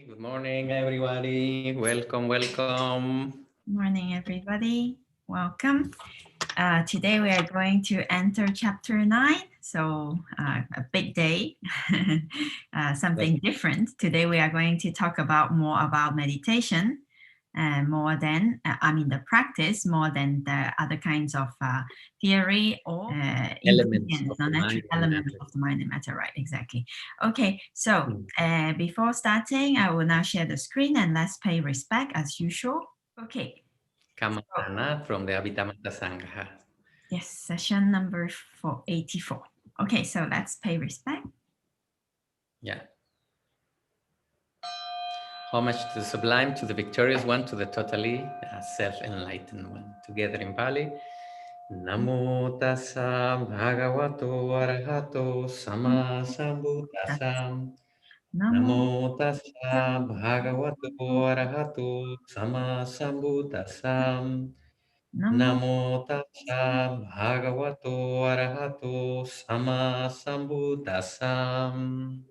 Good morning, everybody. Welcome. Morning, everybody. Welcome. Today we are going to enter chapter 9. So a big day, something different. Today we are going to talk about more about meditation, more than, the practice, more than the other kinds of theory or Elements of the natural mind and elements matter. of the mind and matter, right? Exactly. Okay, so before starting, I will now share the screen and let's pay respect as usual. Okay. Kamathana from the Abhidhamma. Yes, session number 84. Okay, so let's pay respect. Yeah. Homage to the sublime, to the victorious one, to the totally self-enlightened one. Together in Pali. Namo tassa bhagavato arahato sama sambuddhassa. Namo tassa bhagavato arahato sama sambuddhassa. Namo tassa bhagavato arahato sama sambuddhassa.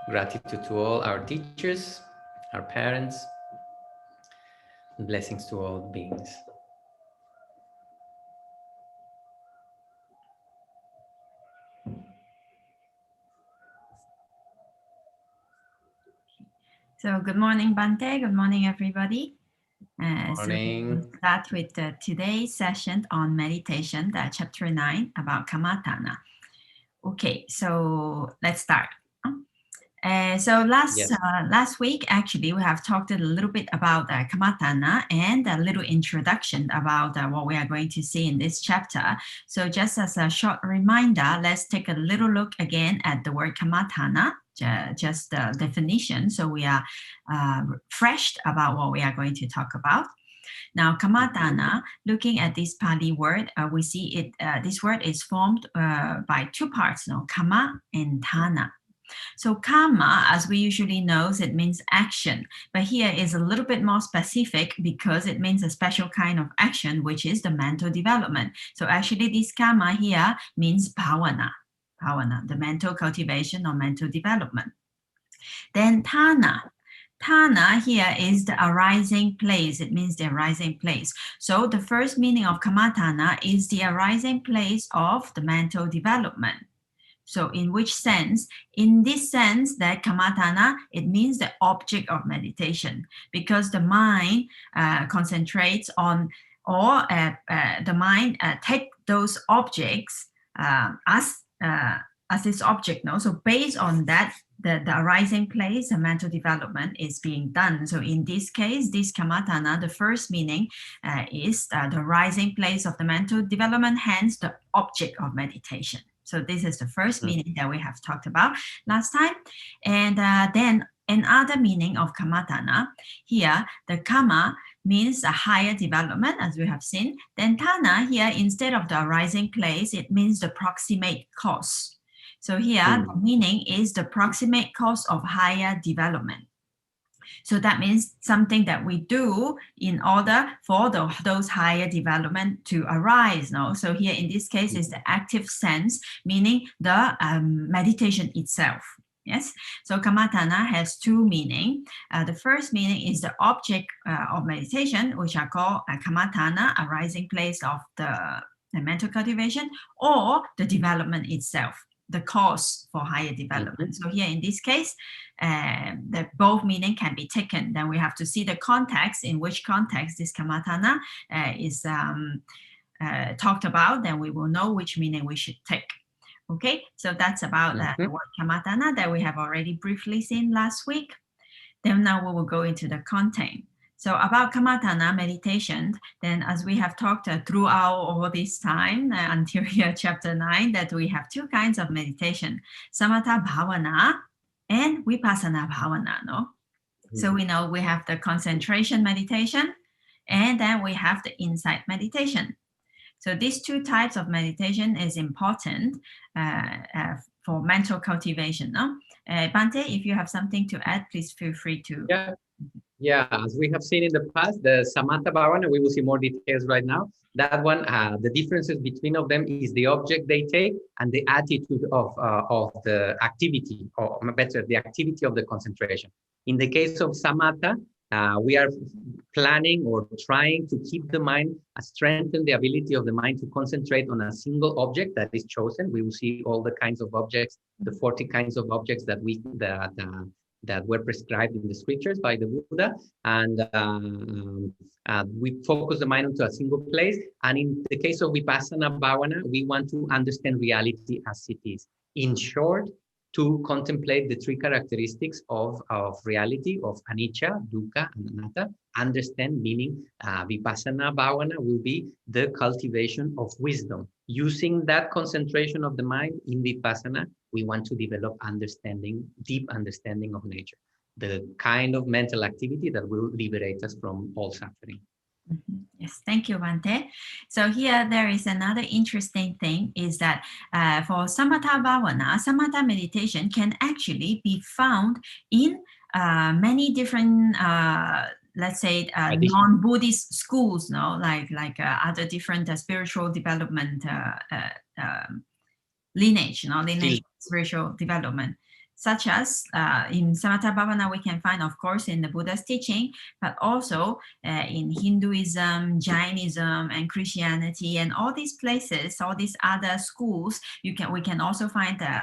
Gratitude to all our teachers, our parents, and blessings to all beings. So good morning, Bante. Good morning, everybody. Morning. So we'll start with today's session on meditation, chapter 9 about Kamatana. Okay, so let's start. So last week, actually, we have talked a little bit about Kamatana and a little introduction about what we are going to see in this chapter. So just as a short reminder, let's take a little look again at the word Kamatana, just the definition. So we are refreshed about what we are going to talk about. Now, Kamatana, looking at this Pali word, we see it. This word is formed by two parts, Kama and Thana. So karma, as we usually know, it means action, but here is a little bit more specific because it means a special kind of action, which is the mental development. So actually this karma here means bhavana, the mental cultivation or mental development. Then Thana here is the arising place. It means the arising place. So the first meaning of Kamatana is the arising place of the mental development. So in which sense? In this sense that Kamatana, it means the object of meditation, because the mind concentrates on, or the mind take those objects as its object. No? So based on that, the arising place, the mental development is being done. So in this case, this Kamatana, the first meaning is the rising place of the mental development, hence the object of meditation. So this is the first meaning that we have talked about last time. And then another meaning of Kamatana, here the Kama means a higher development, as we have seen. Then Thana here, instead of the arising place, it means the proximate cause. So here the meaning is the proximate cause of higher development. So that means something that we do in order for those higher development to arise. No? So here in this case is the active sense, meaning the meditation itself. Yes. So Kamatana has two meanings. The first meaning is the object of meditation, which are called Kamatana, arising place of the mental cultivation, or the development itself, the cause for higher development. So here in this case, the both meaning can be taken. Then we have to see the context, in which context this Kamatana is talked about. Then we will know which meaning we should take. Okay, so that's about the word Kamatana that we have already briefly seen last week. Then now we will go into the content. So about Kamatana meditation, then as we have talked throughout all this time until here chapter 9, that we have two kinds of meditation, Samatha Bhavana and Vipassana Bhavana. No? So we know we have the concentration meditation, and then we have the insight meditation. So these two types of meditation is important for mental cultivation. No? Bante, if you have something to add, please feel free to. Yeah, as we have seen in the past, the Samatha Bhavana, we will see more details right now. That one, the differences between of them is the object they take and the attitude of the activity, or better, the activity of the concentration. In the case of Samatha, we are planning or trying to keep the mind, strengthen the ability of the mind to concentrate on a single object that is chosen. We will see all the kinds of objects, the 40 kinds of objects that were prescribed in the scriptures by the Buddha, and we focus the mind onto a single place. And in the case of Vipassana Bhavana, we want to understand reality as it is. In short, to contemplate the three characteristics of reality, of anicca, dukkha, and anatta. Understand, meaning Vipassana Bhavana will be the cultivation of wisdom. Using that concentration of the mind in Vipassana, we want to develop understanding, deep understanding of nature, the kind of mental activity that will liberate us from all suffering. Yes, thank you, Bhante. So here there is another interesting thing is that for Samatha Bhavana, Samatha meditation can actually be found in many different let's say non-Buddhist schools, no, like other different spiritual development lineage, lineage spiritual development, such as in Samatha Bhavana, we can find, of course, in the Buddha's teaching, but also in Hinduism, Jainism, and Christianity, and all these places, all these other schools, we can also find the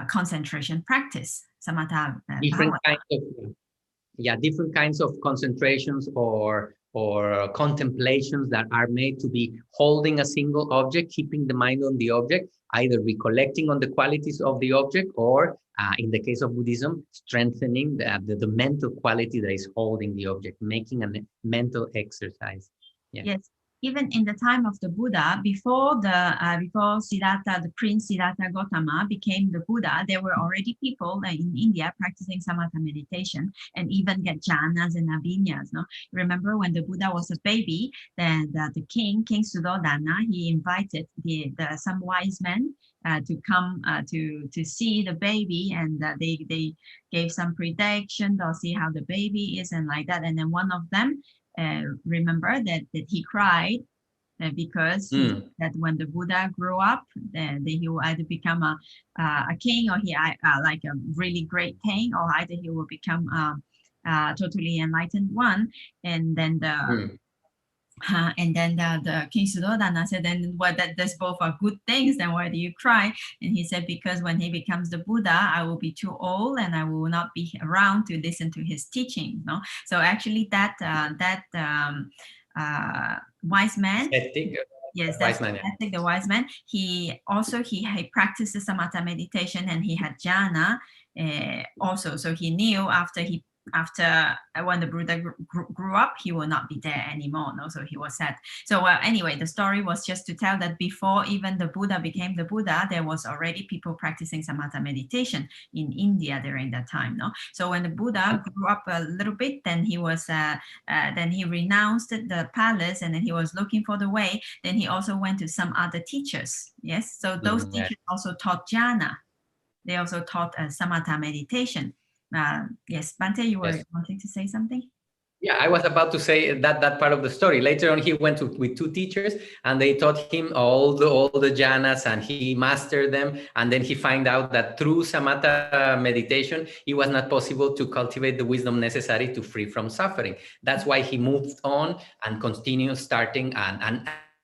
concentration practice, Samatha different Bhavana. Different kinds of concentrations or contemplations that are made to be holding a single object, keeping the mind on the object, either recollecting on the qualities of the object, or in the case of Buddhism, strengthening the mental quality that is holding the object, making a mental exercise. Yes, even in the time of the Buddha, before Siddhartha, the Prince Siddhartha Gautama became the Buddha, there were already people in India practicing samatha meditation and even get jhanas and abhinyas. No, remember when the Buddha was a baby, then the King Suddhodana, he invited some wise men to come to see the baby, and they gave some prediction. They'll see how the baby is and like that. And then one of them. Remember that he cried because that when the Buddha grew up, then he will either become a king, or he like a really great king, or either he will become totally enlightened one. And then the King Suddhodana said, then that's both are good things, then why do you cry? And he said, because when he becomes the Buddha, I will be too old and I will not be around to listen to his teaching. No, so actually that wise man, yes, that's the wise man. He practiced the samatha meditation and he had jhana also. So he knew after when the Buddha grew up, he will not be there anymore. No, so he was sad. So anyway, the story was just to tell that before even the Buddha became the Buddha, there was already people practicing samatha meditation in India during that time. No, so when the Buddha grew up a little bit, then he was then he renounced the palace and then he was looking for the way. Then he also went to some other teachers. Yes, so those teachers also taught jhana. They also taught samatha meditation. Yes, Bhante, you were wanting to say something? Yeah, I was about to say that part of the story. Later on, he went with two teachers, and they taught him all the jhanas, and he mastered them. And then he found out that through samatha meditation, it was not possible to cultivate the wisdom necessary to free from suffering. That's why he moved on and continued starting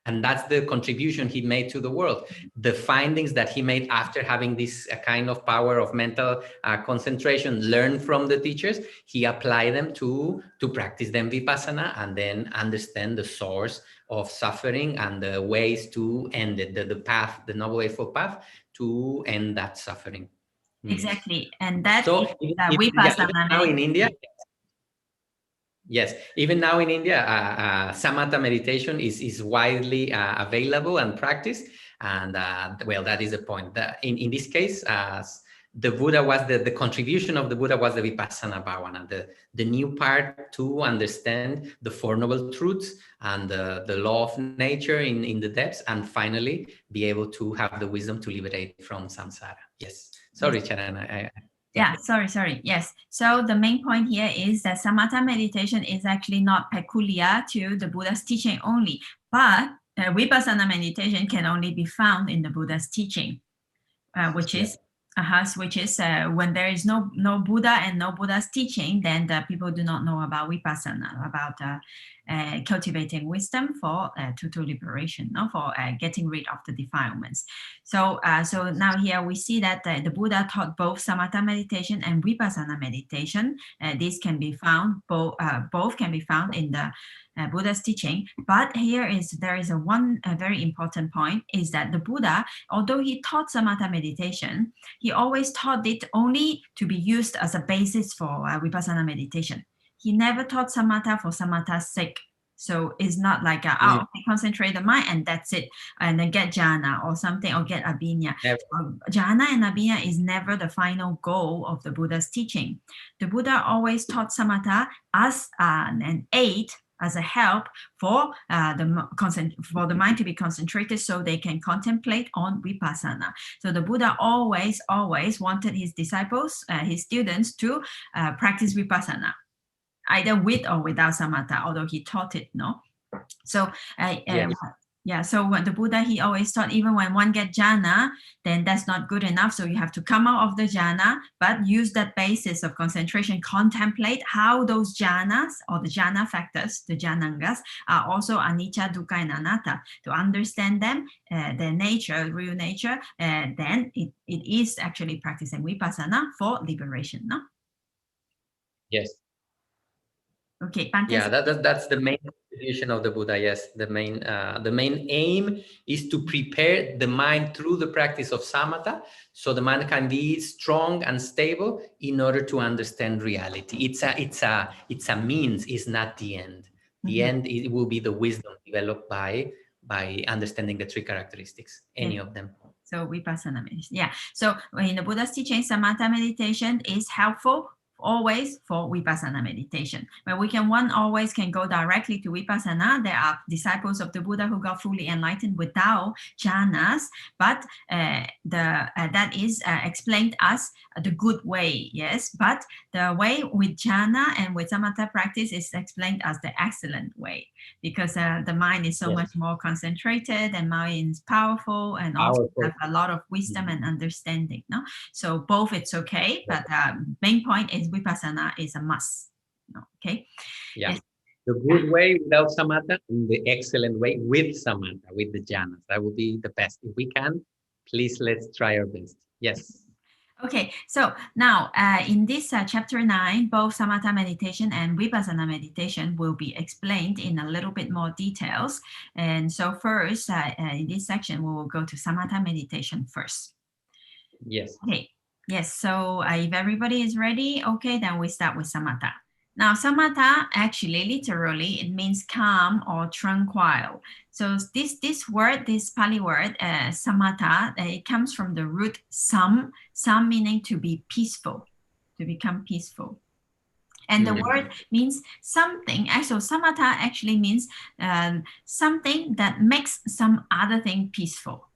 and that's the contribution he made to the world. The findings that he made after having this kind of power of mental concentration learned from the teachers, he applied them to practice them vipassana and then understand the source of suffering and the ways to end it, the path, the Noble Eightfold Path to end that suffering. Exactly. And that so vipassana now in India, yes, even now in India, samatha meditation is widely available and practiced. And well, that is the point. In this case, the Buddha was the contribution of the Buddha was the vipassana bhavana, the new part to understand the Four Noble Truths and the law of nature in the depths, and finally be able to have the wisdom to liberate from samsara. Yes. Sorry, Charan. Yeah, sorry. Yes. So the main point here is that samatha meditation is actually not peculiar to the Buddha's teaching only, but vipassana meditation can only be found in the Buddha's teaching, which is when there is no Buddha and no Buddha's teaching, then the people do not know about vipassana, about cultivating wisdom for total liberation, no, for getting rid of the defilements. So now here we see that the Buddha taught both samatha meditation and vipassana meditation. These can be found, both can be found in the Buddha's teaching. But there is one very important point, is that the Buddha, although he taught samatha meditation, he always taught it only to be used as a basis for vipassana meditation. He never taught samatha for samatha's sake. So it's not like concentrate the mind and that's it, and then get jhana or something, or get abhinya. Jhana and abhinya is never the final goal of the Buddha's teaching. The Buddha always taught samatha as an aid, as a help for the mind to be concentrated so they can contemplate on vipassana. So the Buddha always wanted his disciples, his students, to practice vipassana, either with or without samatha, although he taught it, no? So so when the Buddha, he always taught, even when one gets jhana, then that's not good enough. So you have to come out of the jhana, but use that basis of concentration, contemplate how those jhanas or the jhana factors, the jhanangas, are also anicca, dukkha, and anatta. To understand them, their nature, real nature, then it is actually practicing vipassana for liberation, no? Yes. Okay. Yeah, that's the main contribution of the Buddha. Yes, the main aim is to prepare the mind through the practice of samatha, so the mind can be strong and stable in order to understand reality. It's a means, it's not the end. The end, it will be the wisdom developed by understanding the three characteristics, any of them. So vipassana meditation. Yeah. So in the Buddha's teaching, samatha meditation is helpful always for vipassana meditation. But one always can go directly to vipassana. There are disciples of the Buddha who got fully enlightened without jhanas, but that is explained as the good way, yes. But the way with jhana and with samatha practice is explained as the excellent way, because the mind is so much more concentrated, and mind is powerful, and also have a lot of wisdom and understanding. No, so both it's okay, but main point is vipassana is a must. Okay. Yeah. Yes. The good way without samatha, and the excellent way with samatha, with the jhanas. That would be the best. If we can, please, let's try our best. Yes. Okay, so now in this chapter 9, both samatha meditation and vipassana meditation will be explained in a little bit more details. And so first, in this section, we will go to samatha meditation first. Yes. Okay. Yes. So if everybody is ready, okay, then we start with samatha. Now, samatha, actually, literally, it means calm or tranquil. So this word, this Pali word, samatha, it comes from the root sam meaning to be peaceful, to become peaceful. And the word means something. So samatha actually means something that makes some other thing peaceful.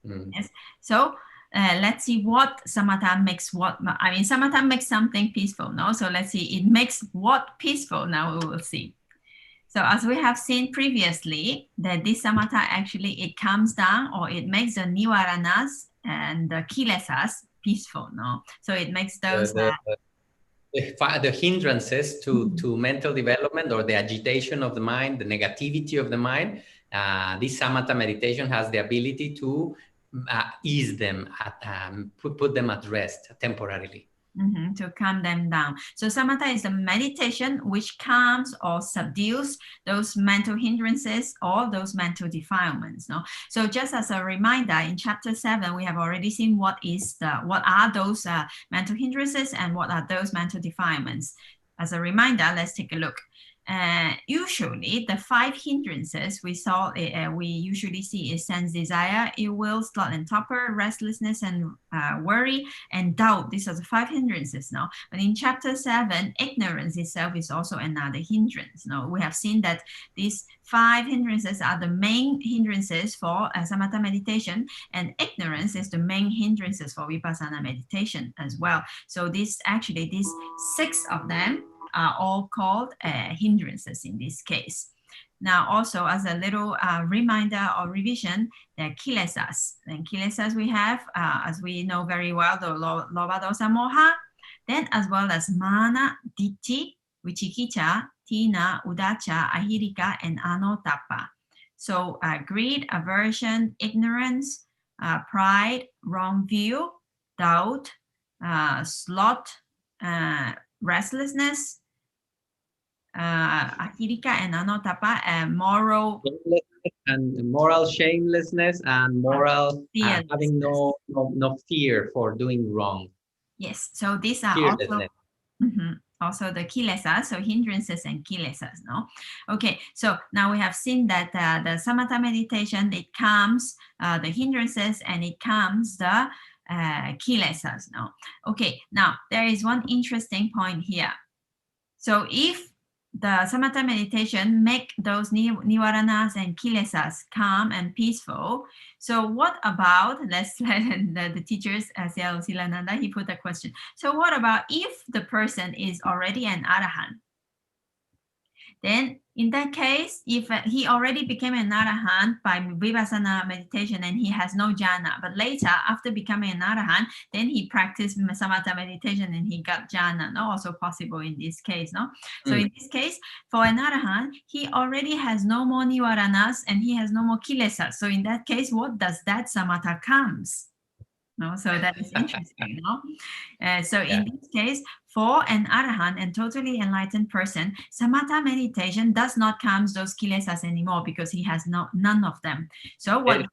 Yes. So let's see what samatha makes what. I mean, samatha makes something peaceful, no? So let's see, it makes what peaceful? Now we will see. So as we have seen previously, that this samatha actually, it calms down, or it makes the nivaranas and the kilesas peaceful, no? So it makes those... the hindrances to mental development, or the agitation of the mind, the negativity of the mind, this samatha meditation has the ability to ease them, put them at rest temporarily. To calm them down. So samatha is a meditation which calms or subdues those mental hindrances or those mental defilements. No? So just as a reminder, in chapter 7, we have already seen what are those mental hindrances and what are those mental defilements. As a reminder, let's take a look. usually the 5 hindrances we saw, we usually see is sense desire, ill will, sloth and torpor, restlessness and worry, and doubt. These are the 5 hindrances now. But in chapter 7, ignorance itself is also another hindrance. Now we have seen that these 5 hindrances are the main hindrances for samatha meditation, and ignorance is the main hindrances for vipassana meditation as well. So these 6 of them are all called hindrances in this case. Now, also as a little reminder or revision, the kilesas. And kilesas we have, as we know very well, the lobha, dosa, moha, then as well as mana, ditthi, vicikicca, tina, uddhacca, ahirika, and anuttappa. So greed, aversion, ignorance, pride, wrong view, doubt, sloth, restlessness, ahirika and anuttappa, moral shamelessness and moral having no fear for doing wrong. Yes, so these are also also the kilesas, so hindrances and kilesas. No, okay. So now we have seen that the samatha meditation, it comes the hindrances and it comes the kilesas. No, okay. Now there is one interesting point here. So if the samatha meditation make those nivaranas and kilesas calm and peaceful, so what about, let's let the teachers, Silananda, he put a question. So what about if the person is already an arahant? Then in that case, if he already became an arahant by vipassana meditation and he has no jhana, but later after becoming an arahant, then he practiced samatha meditation and he got jhana. No, also possible in this case. No, so in this case, for an arahant, he already has no more nivaranas and he has no more kilesas. So in that case, what does that samatha comes? No, so that is interesting. No, so in this case, for an arahant and totally enlightened person, samatha meditation does not calm those kilesas anymore because he has none of them. So what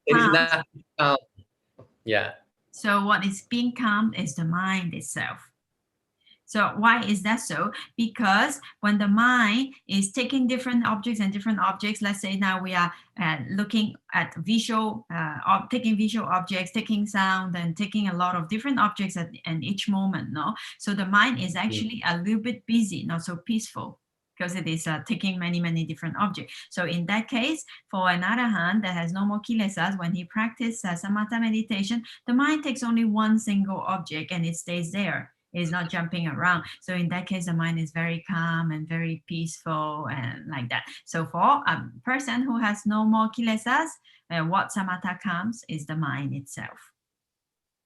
So what is being calmed is the mind itself. So why is that so? Because when the mind is taking different objects, let's say now we are looking at taking visual objects, taking sound, and taking a lot of different objects at each moment. No, so the mind is actually a little bit busy, not so peaceful, because it is taking many different objects. So in that case, for an arahant that has no more kilesas, when he practices samatha meditation, the mind takes only one single object and it stays there. Is not jumping around. So in that case, the mind is very calm and very peaceful and like that. So for a person who has no more kilesas, what samatha comes is the mind itself.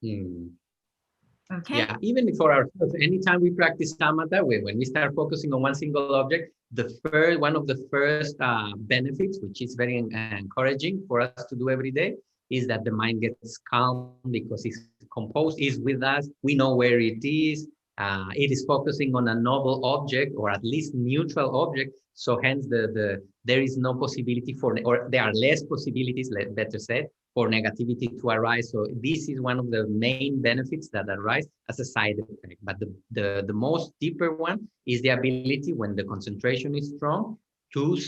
Okay. Yeah, even for ourselves, anytime we practice samatha, when we start focusing on one single object, one of the first benefits, which is very encouraging for us to do every day, is that the mind gets calm because it's composed, is with us. We know where it is. It is focusing on a noble object or at least neutral object. So hence there is no possibility or there are less possibilities, better said, for negativity to arise. So this is one of the main benefits that arise as a side effect. But the most deeper one is the ability, when the concentration is strong, to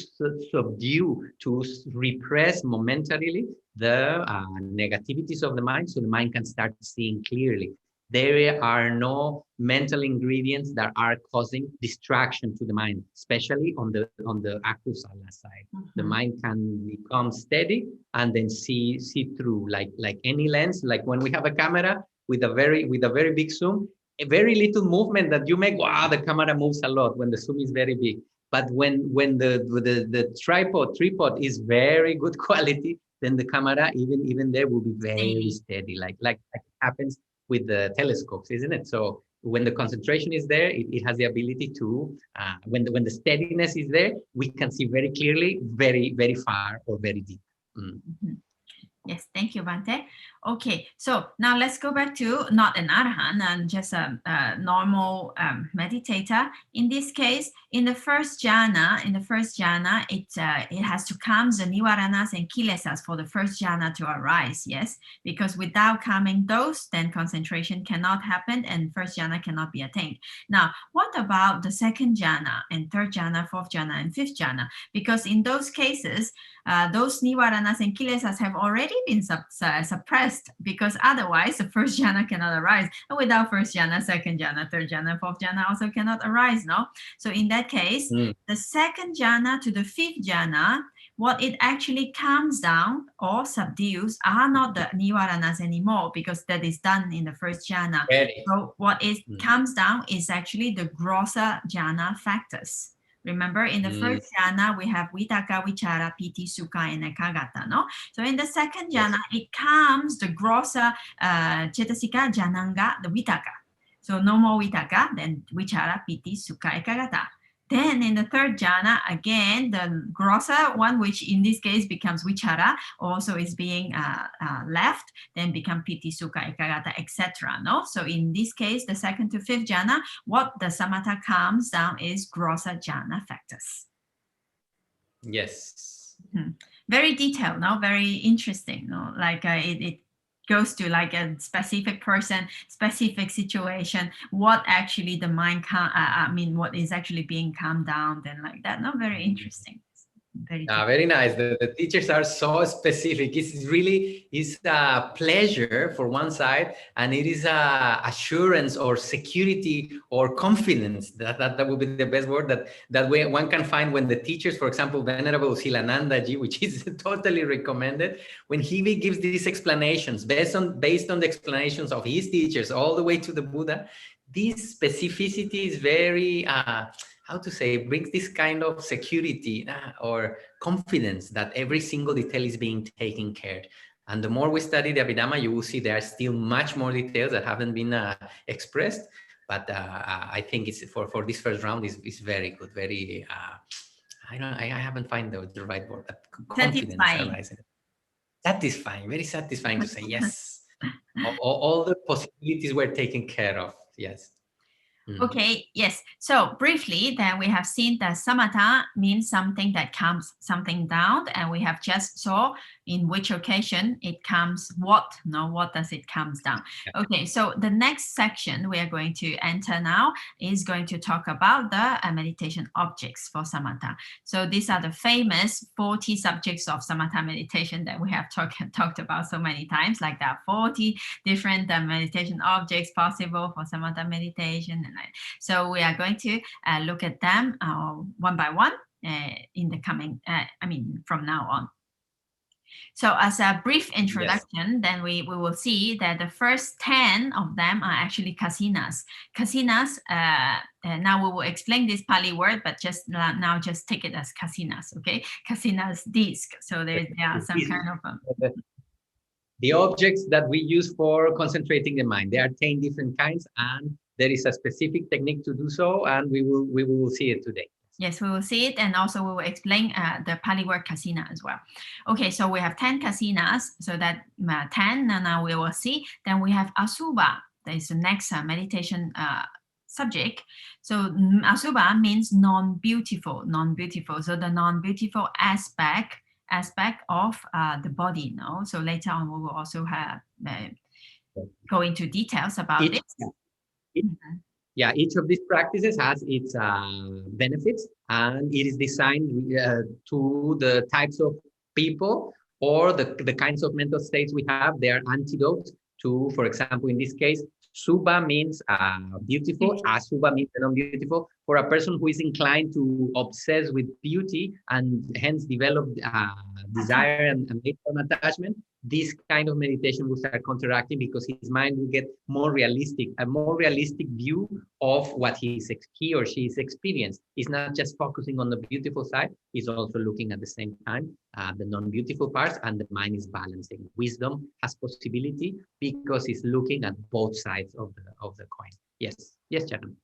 subdue, to repress momentarily the negativities of the mind, so the mind can start seeing clearly. There are no mental ingredients that are causing distraction to the mind, especially on the akusala side. The mind can become steady and then see through, like any lens. Like when we have a camera with a very big zoom, a very little movement that you make, wow, the camera moves a lot when the zoom is very big. But when the tripod is very good quality, then the camera even there will be very steady, like it happens with the telescopes, isn't it? So when the concentration is there, it has the ability to, when the steadiness is there, we can see very clearly, very far or very deep. Yes, thank you, Bhante. Okay, so now let's go back to not an arahant and just a normal meditator. In this case, in the first jhana, it has to calm the nivaranas and kilesas for the first jhana to arise. Yes, because without calming those, then concentration cannot happen and first jhana cannot be attained. Now, what about the second jhana and third jhana, fourth jhana, and fifth jhana? Because in those cases, those nivaranas and kilesas have already been suppressed, because otherwise the first jhana cannot arise. And without first jhana, second jhana, third jhana, fourth jhana also cannot arise, no? So in that case, the second jhana to the fifth jhana, what it actually calms down or subdues are not the nivaranas anymore, because that is done in the first jhana. So what it calms down is actually the grosser jhana factors. Remember, in the first jhana, we have vitaka, vichara, piti, sukha, and ekagata, no? So in the second jhana, it calms the grosser cetasika, jananga, the vitaka. So no more vitaka, then vichara, piti, sukha, ekagata. Then in the third jhana, again, the grosser one, which in this case becomes vichara, also is being left, then become piti, sukha, ekagata, etc. No? So in this case, the second to fifth jhana, what the samatha calms down is grosser jhana factors. Yes. Very detailed, no? Very interesting, no? Like it goes to like a specific person, specific situation, what actually the mind what is actually being calmed down, then like that. No, very interesting. Very nice. The teachers are so specific. It's really a pleasure for one side, and it is a assurance or security or confidence. That would be the best word that one can find when the teachers, for example, Venerable Silananda Ji, which is totally recommended, when he gives these explanations based on the explanations of his teachers all the way to the Buddha. This specificity is very how to say, brings this kind of security or confidence that every single detail is being taken care. And the more we study the Abhidhamma, you will see there are still much more details that haven't been expressed. But I think it's for this first round is very good, very I haven't found the right word. But confidence arising. Satisfying, very satisfying to say yes. all the possibilities were taken care of. Yes. Okay, yes. So briefly, then we have seen that samatha means something that calms something down, and we have just saw in which occasion it calms what. No, what does it calms down? Okay, so the next section we are going to enter now is going to talk about the meditation objects for samatha. So these are the famous 40 subjects of samatha meditation that we have talked about so many times. Like there are 40 different meditation objects possible for samatha meditation. So we are going to look at them one by one in the coming, from now on. So as a brief introduction, then we will see that the first 10 of them are actually Kasiṇas. Kasiṇas, now we will explain this Pali word, but just take it as Kasiṇas, okay? Kasiṇas disc. So there are some kind of... the objects that we use for concentrating the mind. There are 10 different kinds, and there is a specific technique to do so, and we will see it today. Yes, we will see it, and also we will explain the Pali word Kasiṇa as well. Okay, so we have 10 Kasiṇas, so that 10, and now we will see. Then we have Asubha, that is the next meditation subject. So Asubha means non-beautiful. So the non-beautiful aspect of the body, no? So later on, we will also have go into details about it. Yeah, each of these practices has its benefits, and it is designed to the types of people or the kinds of mental states we have. They are antidotes to, for example, in this case, Subha means beautiful, Asubha means non-beautiful. For a person who is inclined to obsess with beauty and hence develop desire and late-term attachment, this kind of meditation will start counteracting, because his mind will get a more realistic view of what he or she is experiencing. He's not just focusing on the beautiful side, he's also looking at the same time the non-beautiful parts, and the mind is balancing. Wisdom has possibility because it's looking at both sides of the coin. Yes, Charan.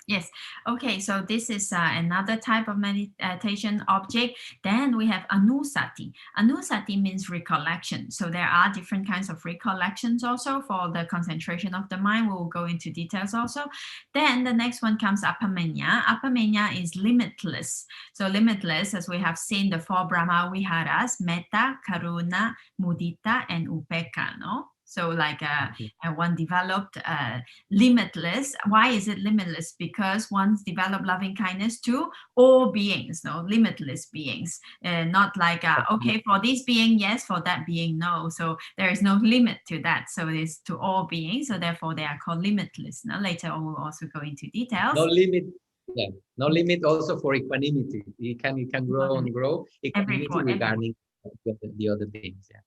Yes. Okay, so this is another type of meditation object. Then we have Anussati. Anussati means recollection. So there are different kinds of recollections also for the concentration of the mind. We will go into details also. Then the next one comes Apamenya. Apamenya is limitless. So limitless, as we have seen, the four Brahma Viharas, Metta, Karuna, Mudita, and Upekkha, no? So like one developed limitless. Why is it limitless? Because one's developed loving kindness to all beings, no, limitless beings. Not like, okay, for this being, yes, for that being, no. So there is no limit to that. So it is to all beings. So therefore they are called limitless. Now later on we'll also go into details. No limit. Yeah, no limit also for equanimity. It can grow and grow. Equanimity regarding the other beings. Yeah.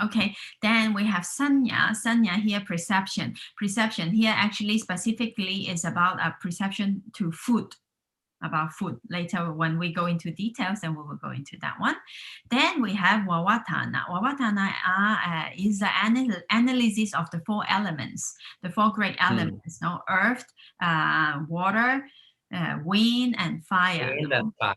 Okay, then we have sanya. Sanya here, perception. Perception here actually specifically is about a perception to food, about food. Later when we go into details, then we will go into that one. Then we have Vavadhana. Vavadhana is the analysis of the four elements, the four great elements, no? Earth, water, wind, and fire. Wind and fire.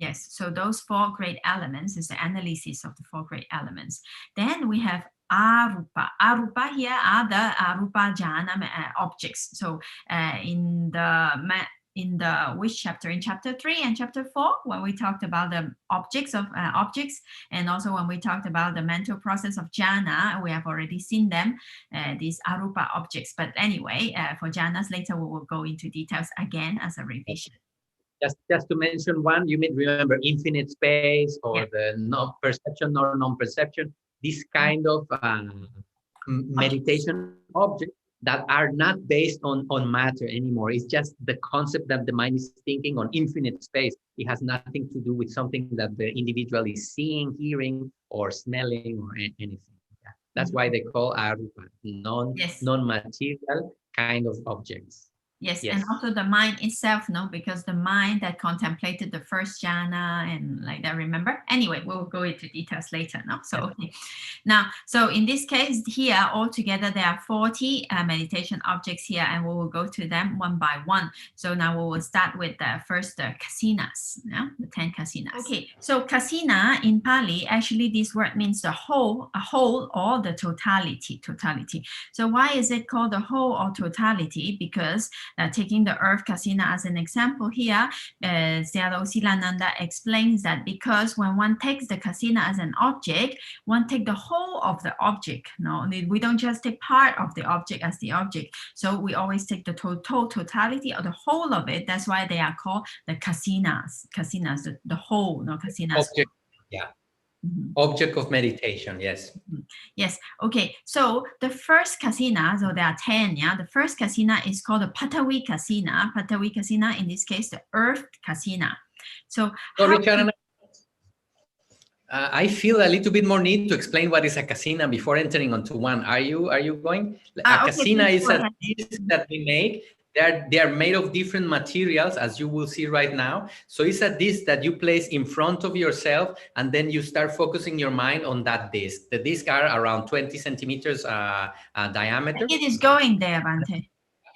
Yes, so those four great elements is the analysis of the four great elements. Then we have arupa. Arupa here are the arupa jhana objects. So in the which chapter? In chapter 3 and chapter 4, when we talked about the objects of objects, and also when we talked about the mental process of jhana, we have already seen them, these arupa objects. But anyway, for jhanas later we will go into details again as a revision. Just to mention one, you may remember infinite space or the perception or non-perception, this kind of meditation objects that are not based on matter anymore. It's just the concept that the mind is thinking on infinite space. It has nothing to do with something that the individual is seeing, hearing, or smelling, or anything. Yeah. That's why they call arupa, non-material kind of objects. Yes, and also the mind itself, no, because the mind that contemplated the first jhana and like that, remember? Anyway, we'll go into details later, no? So, okay. Now, so in this case here, altogether, there are 40 meditation objects here, and we will go to them one by one. So now we will start with the first Kasiṇas, yeah? The 10 Kasiṇas. Okay, so Kasiṇa in Pali, actually this word means the whole, a whole, or the totality. So why is it called the whole or totality? Because taking the earth Kasiṇa as an example here, Sayadaw Silananda explains that because when one takes the Kasiṇa as an object, one takes the whole of the object. No, we don't just take part of the object as the object. So we always take the totality or the whole of it. That's why they are called the Kasiṇas. Kasiṇas, the whole, no, Kasiṇas. Object, yeah. Object of meditation, yes. Yes, okay. So the first Kasiṇa, so there are 10, yeah. The first Kasiṇa is called the Paṭicca-samuppāda. Paṭicca-samuppāda, in this case, the earth Kasiṇa. So Richard, I feel a little bit more need to explain what is a Kasiṇa before entering onto one. Are you going? A Kasiṇa is a dish that we make. They are made of different materials, as you will see right now. So it's a disc that you place in front of yourself, and then you start focusing your mind on that disc. The discs are around 20 centimeters diameter. It is going there, Bhante.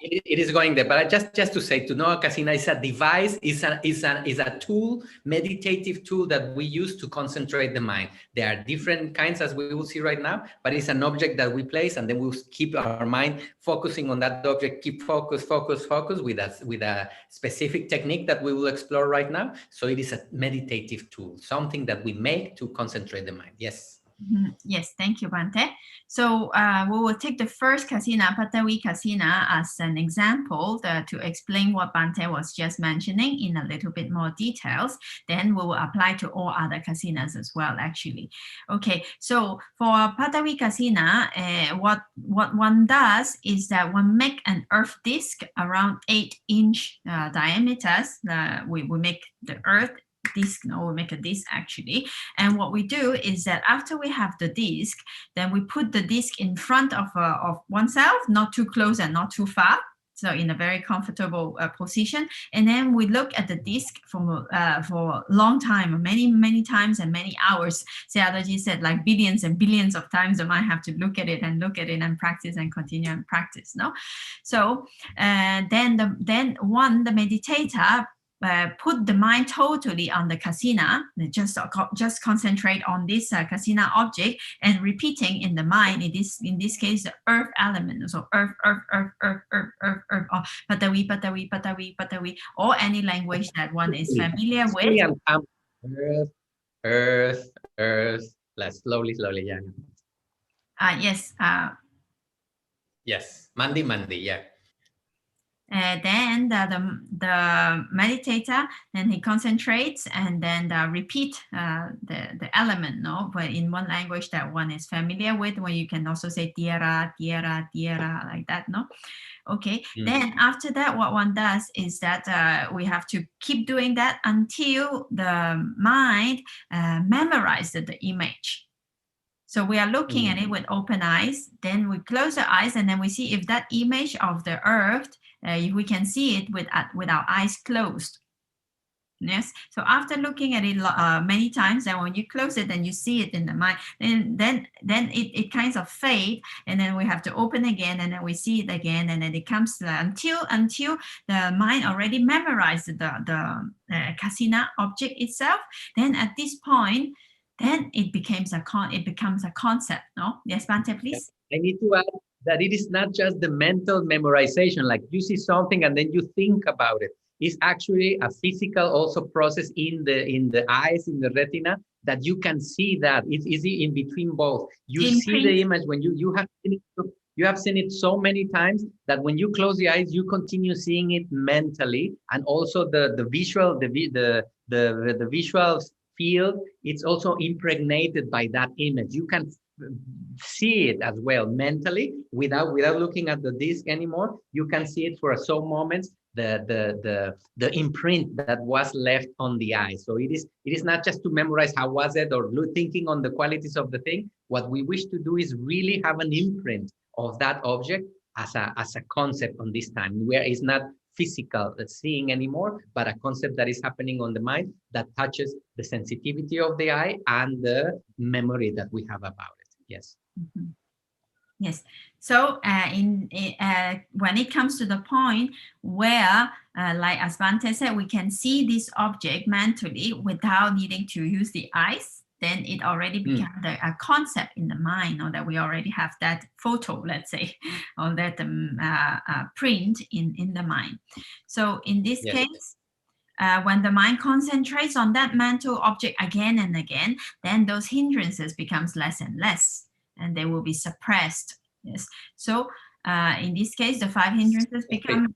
It is going there, but just to say, to know a Kasiṇa is a device, is a tool, meditative tool that we use to concentrate the mind. There are different kinds, as we will see right now, but it's an object that we place, and then we'll keep our mind focusing on that object, keep focus with a specific technique that we will explore right now. So it is a meditative tool, something that we make to concentrate the mind. Yes. Yes, thank you, Bhante. So we will take the first Kasiṇa, Paṭicca-samuppāda, as an example to explain what Bhante was just mentioning in a little bit more details. Then we will apply to all other Kasiṇas as well, actually. Okay, so for Paṭicca-samuppāda, what one does is that one make an earth disk around 8-inch diameters. We make the earth disc, no, we make a disc actually. And what we do is that after we have the disc, then we put the disc in front of oneself, not too close and not too far. So in a very comfortable position, and then we look at the disc for a long time, many times and many hours. Sayadaw said like billions and billions of times the mind have to look at it and practice and continue and practice. No, so then the meditator put the mind totally on the Kasiṇa, just concentrate on this Kasiṇa object and repeating in the mind, in this case, the earth element. So earth, or Patawi, or any language that one is familiar with. Earth. Let's slowly, yeah. Yes. Yes, Mandi, yeah. Then the meditator, then he concentrates and then repeat the element, no, but in one language that one is familiar with, where you can also say tierra, like that, no. Okay. Then after that, what one does is that we have to keep doing that until the mind memorizes the image. So we are looking at it with open eyes, then we close the eyes, and then we see if that image of the earth, we can see it with our eyes closed. Yes. So after looking at it many times, and when you close it, then you see it in the mind. Then it kind of fade, and then we have to open again, and then we see it again, and then it comes until the mind already memorized the Kasiṇa object itself. Then at this point, then it becomes a concept. No? Yes, Bhante, please. I need to add that it is not just the mental memorization, like you see something and then you think about it. It's actually a physical also process in the eyes, in the retina, that you can see that. It's easy in between both. You see the image when you have seen it so many times that when you close the eyes, you continue seeing it mentally, and also the visual field, it's also impregnated by that image. You can see it as well mentally without looking at the disc anymore. You can see it for some moments, the imprint that was left on the eye. So it is not just to memorize how was it or thinking on the qualities of the thing. What we wish to do is really have an imprint of that object as a concept on this time, where it's not physical seeing anymore, but a concept that is happening on the mind that touches the sensitivity of the eye and the memory that we have about it. Yes. Mm-hmm. Yes. So when it comes to the point where, like as Bhante said, we can see this object mentally without needing to use the eyes, then it already becomes a concept in the mind, or that we already have that photo, let's say, or that print in the mind. So in this case, when the mind concentrates on that mental object again and again, then those hindrances becomes less and less, and they will be suppressed. Yes. So in this case, the 5 hindrances become.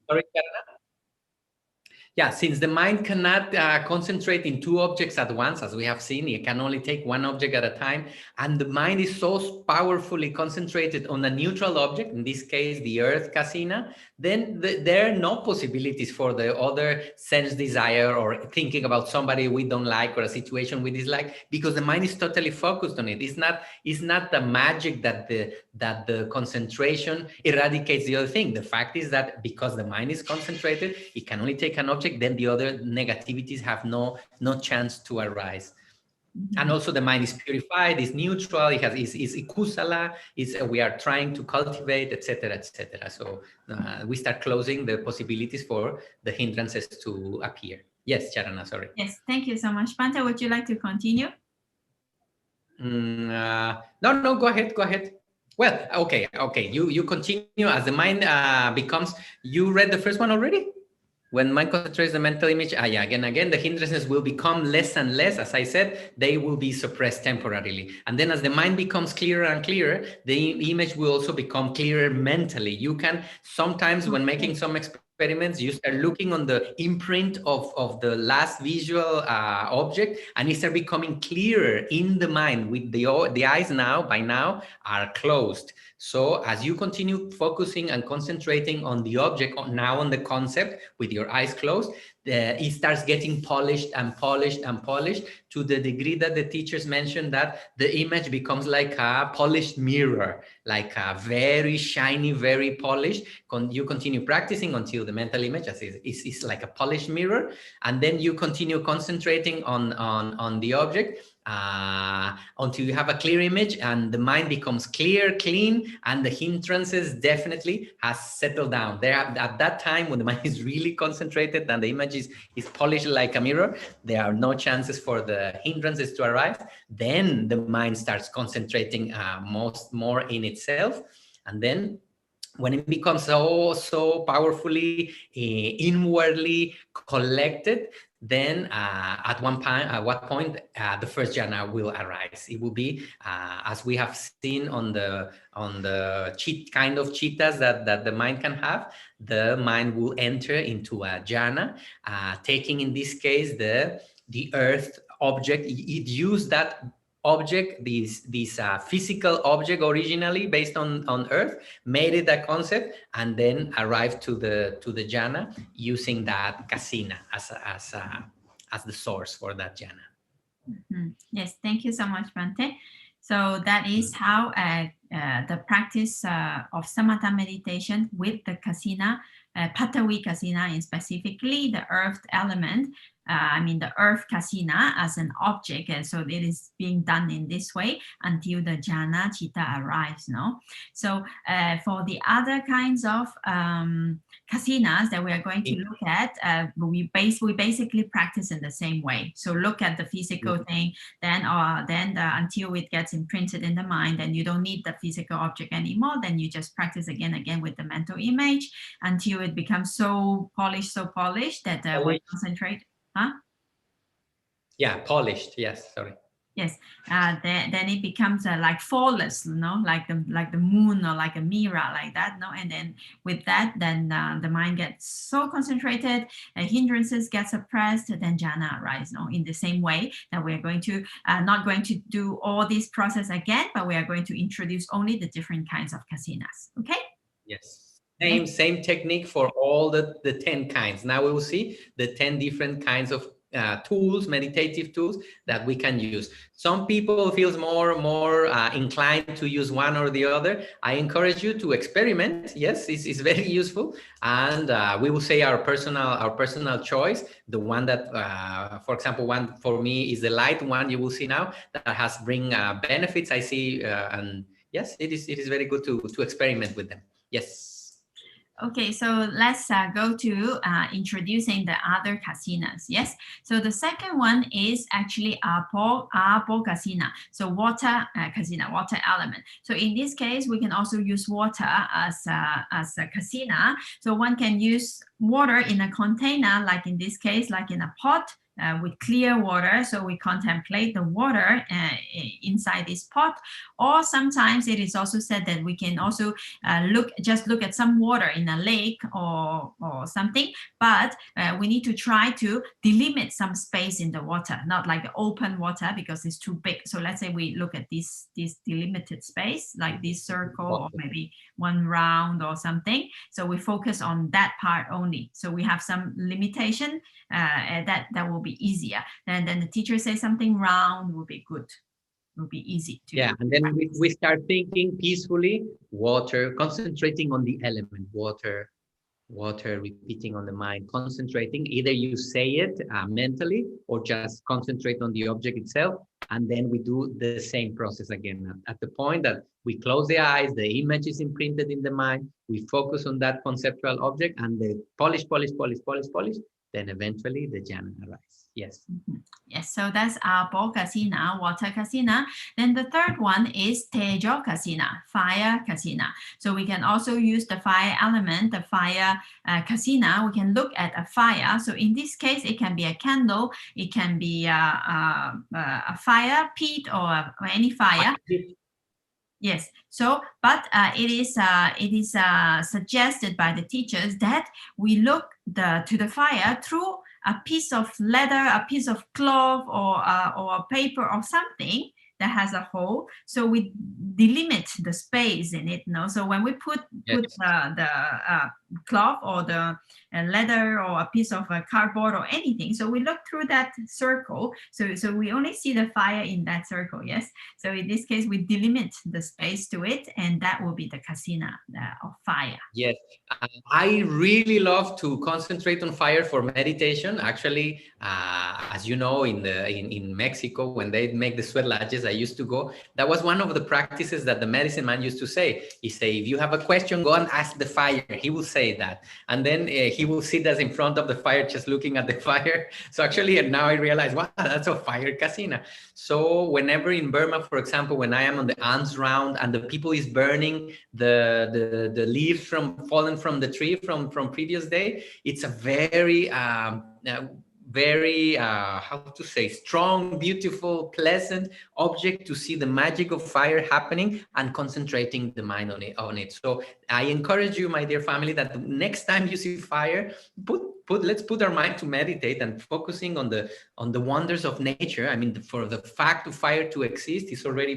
Yeah, since the mind cannot concentrate in 2 objects at once, as we have seen, it can only take 1 object at a time, and the mind is so powerfully concentrated on a neutral object, in this case, the earth Kasiṇa, then there are no possibilities for the other sense desire or thinking about somebody we don't like or a situation we dislike, because the mind is totally focused on it. It's not the magic that the concentration eradicates the other thing. The fact is that because the mind is concentrated, it can only take an object, then the other negativities have no chance to arise. Mm-hmm. And also the mind is purified, is neutral, is kusala, we are trying to cultivate, etc., etc. So we start closing the possibilities for the hindrances to appear. Yes, Charana, sorry. Yes, thank you so much. Bhante, would you like to continue? No, go ahead. Well, okay. You continue as the mind becomes. You read the first one already? When mind concentrates the mental image, again, the hindrances will become less and less. As I said, they will be suppressed temporarily. And then as the mind becomes clearer and clearer, the image will also become clearer mentally. You can sometimes, when making some experiments, you start looking on the imprint of the last visual object, and it starts becoming clearer in the mind. With the eyes by now are closed. So as you continue focusing and concentrating on the object, now on the concept with your eyes closed, it starts getting polished and polished and polished to the degree that the teachers mentioned that the image becomes like a polished mirror, like a very shiny, very polished. You continue practicing until the mental image is like a polished mirror, and then you continue concentrating on the object until you have a clear image, and the mind becomes clear, clean, and the hindrances definitely has settled down. There at that time, when the mind is really concentrated and the image is polished like a mirror, there are no chances for the hindrances to arise. Then the mind starts concentrating more in itself, and then when it becomes so powerfully inwardly collected, then at what point the first jhana will arise. It will be as we have seen on the kind of cheetahs that the mind can have. The mind will enter into a jhana, taking in this case the earth object. It used that object, this physical object originally based on earth, made it a concept, and then arrived to the jhana using that Kasiṇa as the source for that jhana. Mm-hmm. Yes, thank you so much, Bhante. So that is how the practice of samatha meditation with the Kasiṇa, Paṭicca-samuppada, specifically the earth element, the earth Kasiṇa as an object, and so it is being done in this way until the jhana chitta arrives. No, so for the other kinds of Kasiṇas that we are going to look at, we basically practice in the same way. So look at the physical thing, then until it gets imprinted in the mind, then you don't need the physical object anymore. Then you just practice again with the mental image until it becomes so polished that we concentrate. Huh? Yeah, polished. Yes, sorry. Yes, then it becomes like flawless, like the moon or like a mirror, like that, no. And then with that, then the mind gets so concentrated, hindrances get suppressed, then jhana arises. No, in the same way that we are going to not going to do all this process again, but we are going to introduce only the different kinds of Kasiṇas. Okay. Yes. Same technique for all the 10 kinds. Now we will see the 10 different kinds of tools, meditative tools that we can use. Some people feel more inclined to use one or the other. I encourage you to experiment. Yes, it's very useful, and we will say our personal choice. The one that, for example, one for me is the light one you will see now that has bring benefits. I see, and yes, it is very good to experiment with them. Yes. Okay, so let's go to introducing the other Kasiṇas. Yes, so the second one is actually Kasiṇa. So water Kasiṇa, water element. So in this case, we can also use water as a Kasiṇa. So one can use water in a container, like in this case, like in a pot. With clear water, so we contemplate the water inside this pot. Or sometimes it is also said that we can also look at some water in a lake or something, but we need to try to delimit some space in the water, not like the open water because it's too big. So let's say we look at this delimited space, like this circle or maybe one round or something. So we focus on that part only. So we have some limitation that will be easier. And then the teacher says something round will be good, will be easy to. Yeah, and then we start thinking peacefully, water, concentrating on the element, water, repeating on the mind, concentrating. Either you say it mentally or just concentrate on the object itself. And then we do the same process again. At the point that we close the eyes, the image is imprinted in the mind, we focus on that conceptual object and the polish, then eventually the jhana arises. Yes. Mm-hmm. Yes, so that's Kasiṇa, water Kasiṇa. Then the third one is Tejo Kasiṇa, fire Kasiṇa. So we can also use the fire element, the fire Kasiṇa. We can look at a fire. So in this case, it can be a candle, it can be a fire pit or any fire. Yes. So, but it is suggested by the teachers that we look to the fire through a piece of leather, a piece of cloth, or a paper or something. that has a hole, so we delimit the space in it. No, so when we put the cloth or the leather or a piece of cardboard or anything, so we look through that circle, so we only see the fire in that circle. Yes, so in this case we delimit the space to it, and that will be the Kasiṇa of fire. Yes, I really love to concentrate on fire for meditation. Actually, as you know, in Mexico, when they make the sweat lodges, I used to go. That was one of the practices that the medicine man used to say. He say, if you have a question, go and ask the fire. He will say that, and then he will sit us in front of the fire, just looking at the fire. So actually, now I realize, wow, that's a fire Kasiṇa. So whenever in Burma, for example, when I am on the ants round and the people is burning the leaves fallen from the tree from previous day, it's a very how to say, strong, beautiful, pleasant object to see the magic of fire happening and concentrating the mind on it. So I encourage you, my dear family, that the next time you see fire, let's put our mind to meditate and focusing on the wonders of nature. I mean, for the fact of fire to exist is already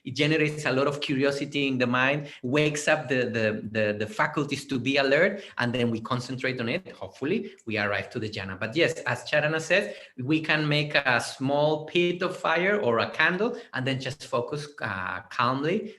it generates a lot of curiosity in the mind, wakes up the faculties to be alert, and then we concentrate on it. Hopefully we arrive to the jhana. But yes, as Charana says, we can make a small pit of fire or a candle and then just focus calmly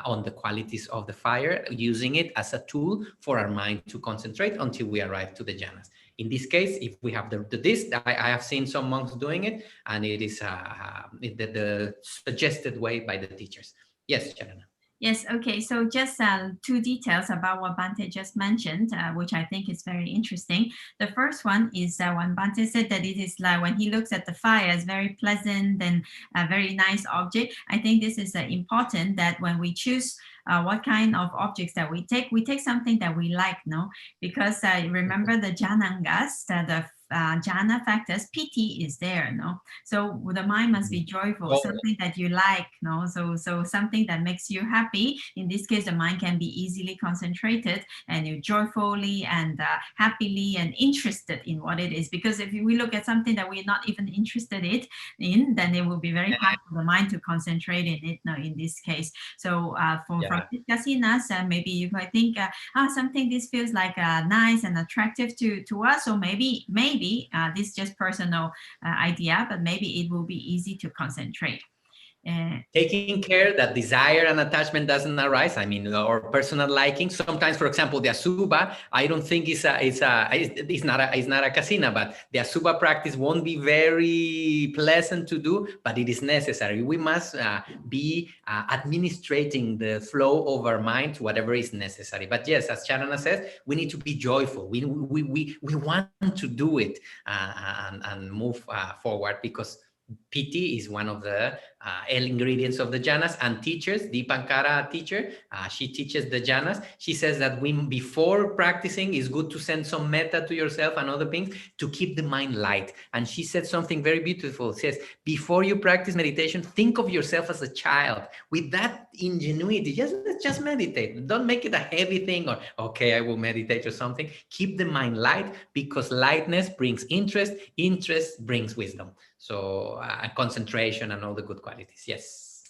on the qualities of the fire, using it as a tool for our mind to concentrate until we arrive to the jhanas. In this case, if we have this, I have seen some monks doing it, and it is the suggested way by the teachers. Yes, Charana. Yes, okay, so just 2 details about what Bhante just mentioned, which I think is very interesting. The first one is when Bhante said that it is like when he looks at the fire, it's very pleasant and a very nice object. I think this is important, that when we choose what kind of objects that we take something that we like, no? Because remember the jhanangas, the jhana factors, piti is there, no? So the mind must be joyful, something that you like, no? So something that makes you happy. In this case, the mind can be easily concentrated, and you joyfully and happily and interested in what it is. Because if we look at something that we're not even interested in, then it will be very hard for the mind to concentrate in it, no, in this case. So from Kasiṇas, maybe you might think, something this feels like nice and attractive to us, or maybe this is just personal idea, but maybe it will be easy to concentrate. Taking care that desire and attachment doesn't arise. I mean, or personal liking. Sometimes, for example, the Asubha, I don't think it's not a Kasiṇa, but the Asubha practice won't be very pleasant to do, but it is necessary. We must be administrating the flow of our mind to whatever is necessary. But yes, as Charana says, we need to be joyful. We want to do it and move forward, because piti is one of the ingredients of the jhanas. And teachers, Deepankara teacher, she teaches the jhanas. She says that before practicing, it's good to send some metta to yourself and other things to keep the mind light. And she said something very beautiful. She says, before you practice meditation, think of yourself as a child. With that ingenuity, just meditate. Don't make it a heavy thing, or okay, I will meditate or something. Keep the mind light, because lightness brings interest brings wisdom. So concentration and all the good qualities. Yes.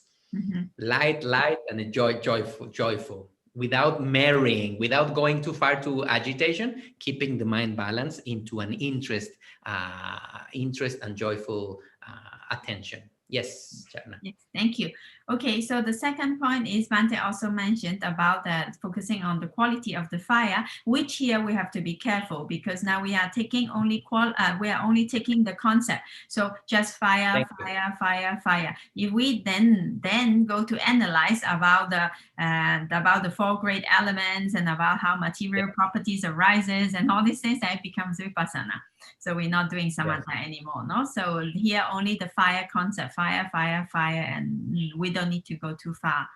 Light, and joyful, without marrying, without going too far to agitation, keeping the mind balanced into an interest and joyful attention. Yes, Charana. Yes, thank you. Okay, so the second point is Bhante also mentioned about focusing on the quality of the fire, which here we have to be careful, because now we are taking only taking the concept. So just fire. If we then go to analyze about the 4 great elements and about how material properties arises and all these things, that becomes vipassana. So we're not doing samatha anymore, no? So here only the fire concept, fire, and we don't need to go too far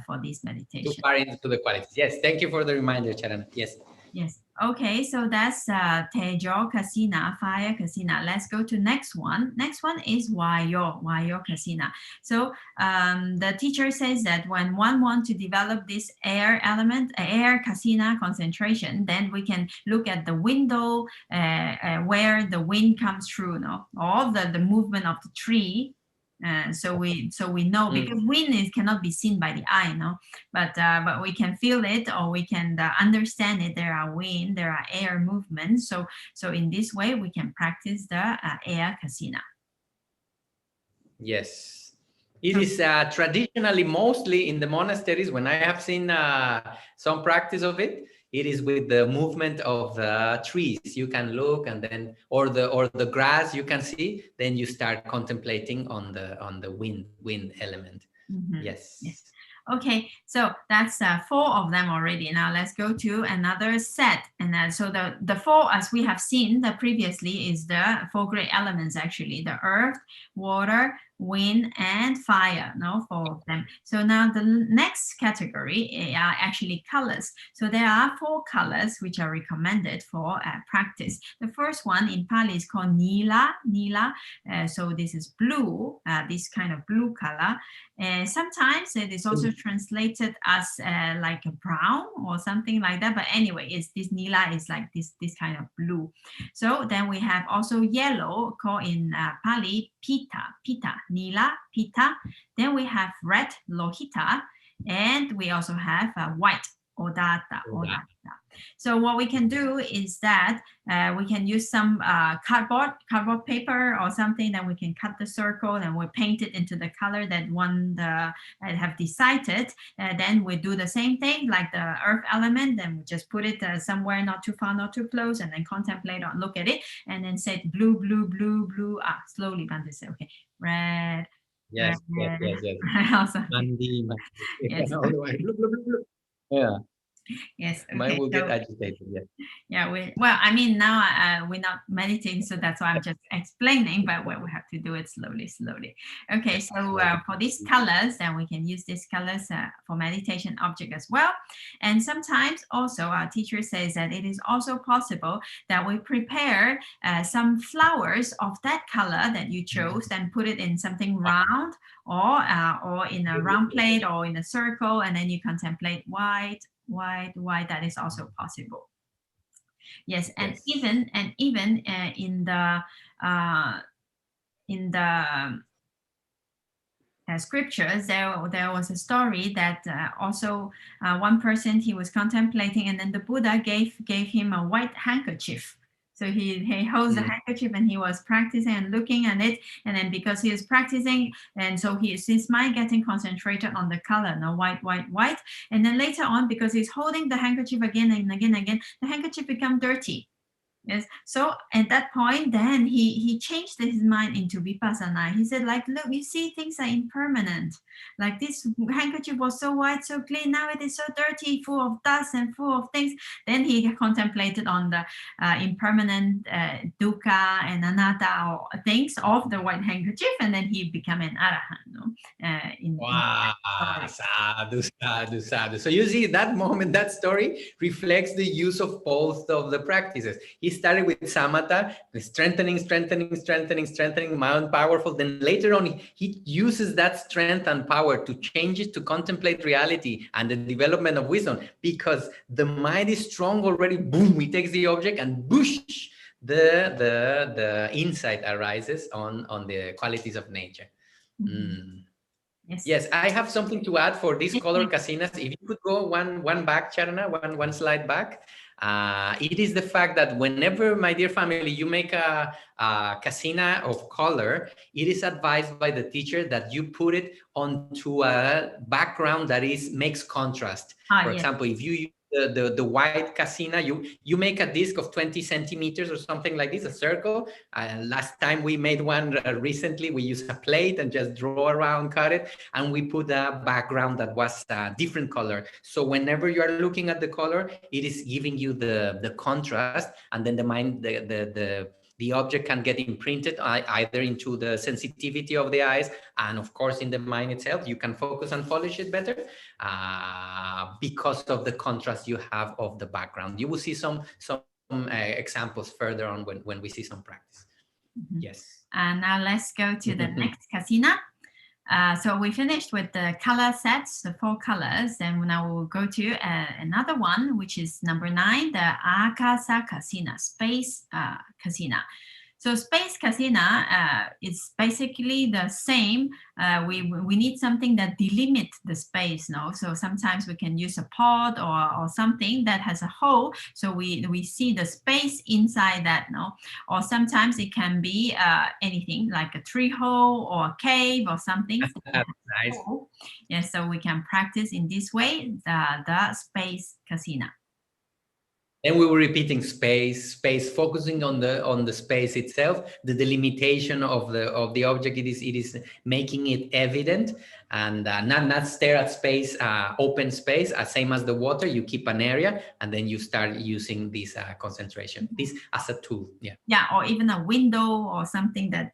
for this meditation. Too far into the qualities. Yes, thank you for the reminder, Charana. Yes. Yes. Okay, so that's Tejo Kasiṇa, fire Kasiṇa. Let's go to next one. Next one is Vayo Kasiṇa. So the teacher says that when one wants to develop this air element, air Kasiṇa concentration, then we can look at the window where the wind comes through, no? All the movement of the tree So we know, because wind cannot be seen by the eye, no, but we can feel it, or we can understand it. There are wind, there are air movements. So in this way we can practice the air Kasiṇa. Yes, it is traditionally mostly in the monasteries. When I have seen some practice of it, it is with the movement of the trees. You can look, and then or the grass you can see. Then you start contemplating on the wind element. Yes. Okay, so that's 4 of them already. Now let's go to another set. And so the 4, as we have seen previously, is the 4 great elements, actually: the earth, water, wind, and fire. No, 4 of them. So now the next category are actually colors. So there are 4 colors which are recommended for practice. The first one in Pali is called Nila. So this is blue, this kind of blue color. Sometimes it is also translated as like a brown or something like that. But anyway, this Nila is like this kind of blue. So then we have also yellow, called in Pali Pitta, Nila, Pitta. Then we have red, Lohita, and we also have white, Odata. So what we can do is that we can use some cardboard paper or something, that we can cut the circle and we paint it into the color that one have decided. Then we do the same thing like the earth element, then we just put it somewhere not too far, not too close, and then contemplate or look at it, and then say blue, blue, blue, blue. Slowly Bante say, okay, red. Yes. Also, Mandi. yes. All the way. Blue, blue, blue, blue. Yeah. Yes. Okay. Mine will get agitated. Yeah. Well, I mean, now we're not meditating, so that's why I'm just explaining. But we have to do it slowly. Okay. So for these colors, then we can use these colors for meditation object as well. And sometimes also our teacher says that it is also possible that we prepare some flowers of that color that you chose, and put it in something round, or in a round plate, or in a circle, and then you contemplate white. That is also possible. Yes, and even in the scriptures, there was a story that also one person, he was contemplating, and then the Buddha gave him a white handkerchief. So he holds the handkerchief, and he was practicing and looking at it, and then because he is practicing, and so his mind getting concentrated on the color, no, white, and then later on, because he's holding the handkerchief again and again, the handkerchief become dirty. Yes. So at that point, then he changed his mind into vipassana. He said, like, look, you see, things are impermanent. Like this handkerchief was so white, so clean. Now it is so dirty, full of dust and full of things. Then he contemplated on the impermanent dukkha and anatta, or things of the white handkerchief, and then he became an arahant. No? Wow, sadhu. So you see, that moment, that story reflects the use of both of the practices. He started with samatha, strengthening, mind powerful. Then later on, he uses that strength and power to change it, to contemplate reality and the development of wisdom, because the mind is strong already. Boom, he takes the object, and boosh, the insight arises on the qualities of nature. Yes, I have something to add for this color Kasinas. If you could go one back, Charana, one slide back. It is the fact that whenever, my dear family, you make a Kasiṇa of color, it is advised by the teacher that you put it onto a background that makes contrast. For example, if you use the white Kasiṇa, you make a disc of 20 centimeters or something like this, a circle. Last time we made one recently, we used a plate and just draw around, cut it, and we put a background that was a different color. So whenever you are looking at the color, it is giving you the contrast, and then the mind, the object can get imprinted either into the sensitivity of the eyes, and of course in the mind itself. You can focus and polish it better because of the contrast you have of the background. You will see some examples further on when we see some practice. Yes. And now let's go to the next Kasiṇa. So we finished with the color sets, the 4 colors, and now we'll go to another one, which is number 9, the Akasa Kasiṇa, space Kasiṇa. So space Kasiṇa is basically the same. We need something that delimits the space, no? So sometimes we can use a pod or something that has a hole, so we see the space inside that, no? Or sometimes it can be anything like a tree hole or a cave or something. Nice. Yes, so we can practice in this way the space Kasiṇa. And we were repeating space, focusing on the space itself, the delimitation of the object. It is making it evident, and not stare at space, open space, same as the water. You keep an area, and then you start using this concentration, this as a tool. Yeah. Yeah, or even a window or something that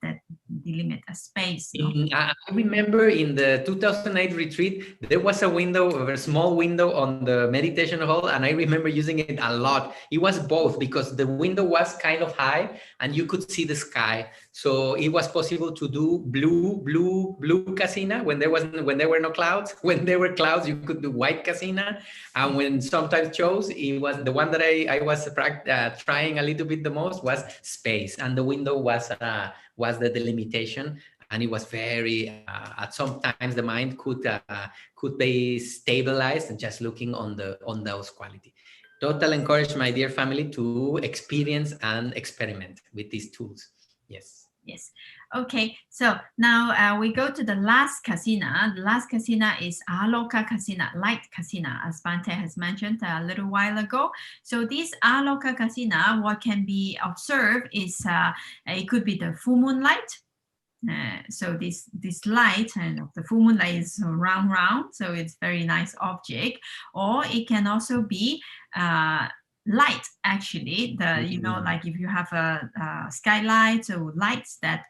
delimit a space. No? I remember in the 2008 retreat, there was a window, a very small window on the meditation hall, and I remember using it a lot. It was both, because the window was kind of high and you could see the sky, so it was possible to do blue Kasiṇa when there were no clouds. When there were clouds, you could do white Kasiṇa, and when sometimes chose, it was the one that I was trying a little bit the most was space, and the window was the delimitation, and it was very at sometimes the mind could be stabilized and just looking on those qualities. Total encourage my dear family to experience and experiment with these tools. Yes. Yes. Okay. So now we go to the last Kasiṇa. The last Kasiṇa is Aloka Kasiṇa, light Kasiṇa, as Bhante has mentioned a little while ago. So this Aloka Kasiṇa, what can be observed is it could be the full moon light. So this light, and the full moon light is round, so it's very nice object. Or it can also be light, actually, like if you have a skylight, so lights that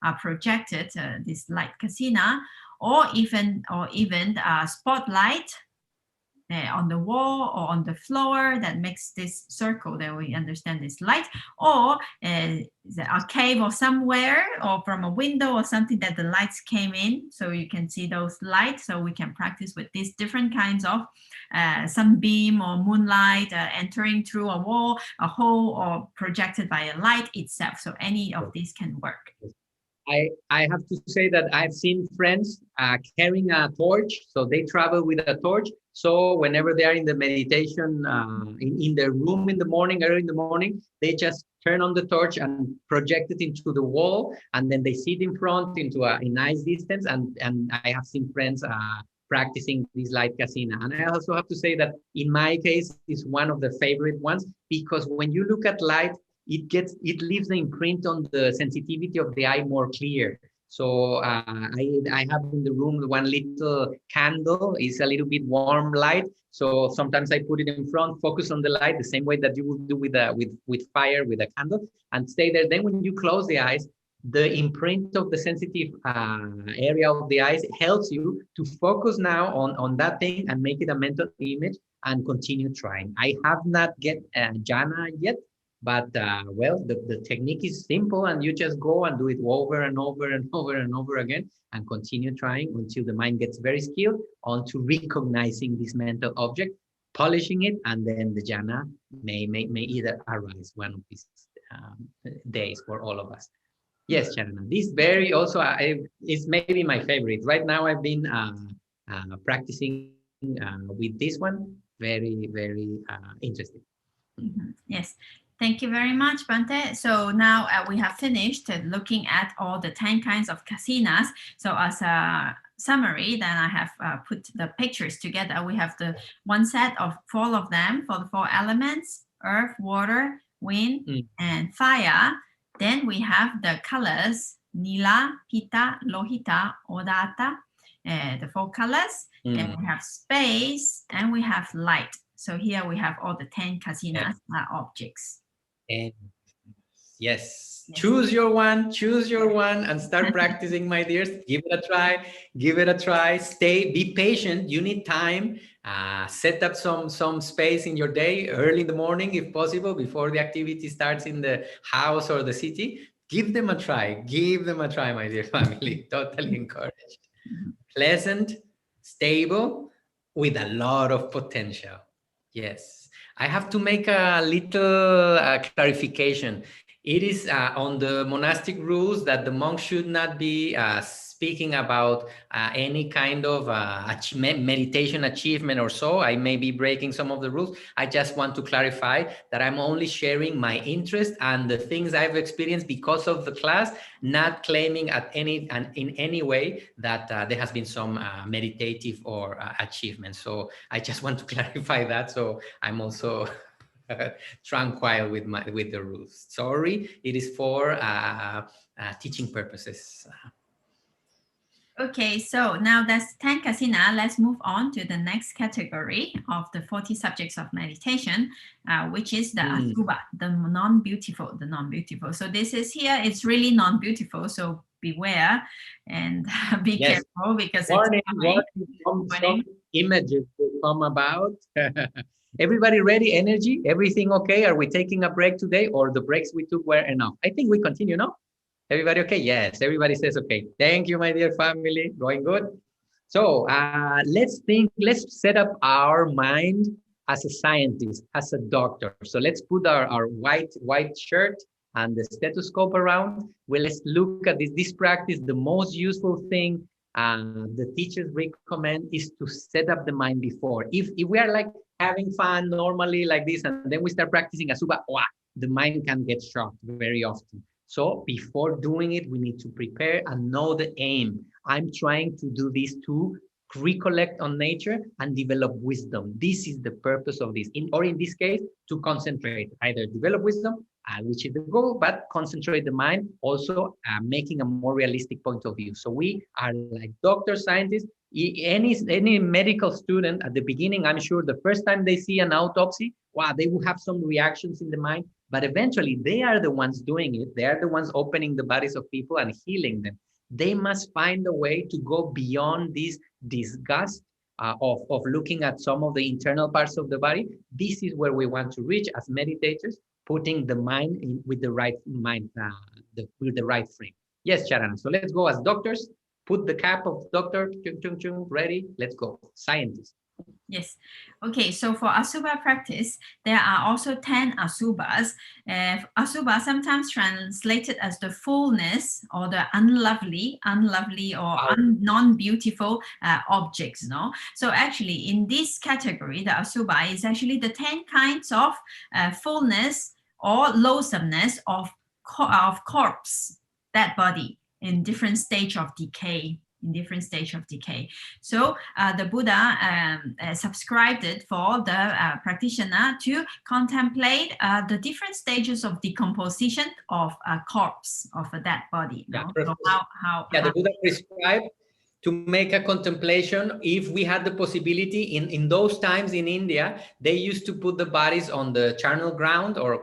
are projected, this light Kasiṇa, or even spotlight on the wall or on the floor that makes this circle that we understand this light, or a cave or somewhere, or from a window or something that the lights came in, so you can see those lights. So we can practice with these different kinds of sunbeam or moonlight entering through a wall, a hole, or projected by a light itself. So any of these can work. I have to say that I've seen friends carrying a torch, so they travel with a torch. So whenever they are in the meditation, in their room in the morning, early in the morning, they just turn on the torch and project it into the wall, and then they sit in front into a nice distance. And I have seen friends practicing this light Kasiṇa. And I also have to say that in my case, it's one of the favorite ones, because when you look at light, it leaves the imprint on the sensitivity of the eye more clear. So I have in the room one little candle. It's a little bit warm light. So sometimes I put it in front, focus on the light, the same way that you would do with fire, with a candle, and stay there. Then when you close the eyes, the imprint of the sensitive area of the eyes helps you to focus now on that thing and make it a mental image and continue trying. I have not get jhana yet, but well, the technique is simple, and you just go and do it over and over and over and over again, and continue trying until the mind gets very skilled onto recognizing this mental object, polishing it, and then the jhana may either arise one of these days for all of us. Yes, Charana. This very also is maybe my favorite. Right now, I've been practicing with this one. Very, very interesting. Mm-hmm. Yes. Thank you very much, Bhante. So now we have finished looking at all the 10 kinds of Kasiṇas. So as a summary, then I have put the pictures together. We have the one set of 4 of them for the 4 elements: earth, water, wind, and fire. Then we have the colors: Nila, Pita, Lohita, Odata, the 4 colors. Then we have space, and we have light. So here we have all the 10 Kasiṇas objects. And yes, choose your one, and start practicing, my dears. Give it a try. Be patient. You need time. Set up some space in your day, early in the morning, if possible, before the activity starts in the house or the city. Give them a try, my dear family. Totally encouraged. Pleasant, stable, with a lot of potential. Yes. I have to make a little clarification. It is on the monastic rules that the monk should not be speaking about any kind of meditation achievement or so. I may be breaking some of the rules. I just want to clarify that I'm only sharing my interest and the things I've experienced because of the class, not claiming in any way that there has been some meditative or achievement. So I just want to clarify that. So I'm also tranquil with the rules. Sorry, it is for teaching purposes. Okay, so now that's 10 Kasiṇa. Let's move on to the next category of the 40 subjects of meditation, which is the Asubha, the non-beautiful, So this is here, it's really non-beautiful. So beware and be careful because warning, some images will come about. Everybody ready? Energy? Everything okay? Are we taking a break today, or the breaks we took were enough? I think we continue, no? Everybody okay? Yes, everybody says okay. Thank you, my dear family. Going good? So let's set up our mind as a scientist, as a doctor. So let's put our white shirt and the stethoscope around. Well, let's look at this practice. The most useful thing the teachers recommend is to set up the mind before. If we are like having fun normally like this, and then we start practicing Asubha, the mind can get shocked very often. So before doing it, we need to prepare and know the aim. I'm trying to do this to recollect on nature and develop wisdom. This is the purpose of this. In this case, to concentrate, either develop wisdom, which is the goal, but concentrate the mind, also making a more realistic point of view. So we are like doctors, scientists, any medical student at the beginning, I'm sure the first time they see an autopsy, they will have some reactions in the mind, but eventually they are the ones doing it. They are the ones opening the bodies of people and healing them. They must find a way to go beyond this disgust of looking at some of the internal parts of the body. This is where we want to reach as meditators, putting the mind with the right mind, with the right frame. Yes, Charana. So let's go as doctors. Put the cap of doctor, ready, let's go. Scientist. Yes. Okay, so for Asubha practice, there are also 10 Asubhas. Asubha sometimes translated as the fullness or the unlovely or non-beautiful objects. No? So actually in this category, the Asubha is actually the 10 kinds of fullness or loathsomeness of corpse, that body, in different stage of decay. So the Buddha subscribed it for the practitioner to contemplate the different stages of decomposition of a corpse, of a dead body. Yeah, no? So the Buddha prescribed to make a contemplation. If we had the possibility, in those times in India, they used to put the bodies on the charnel ground or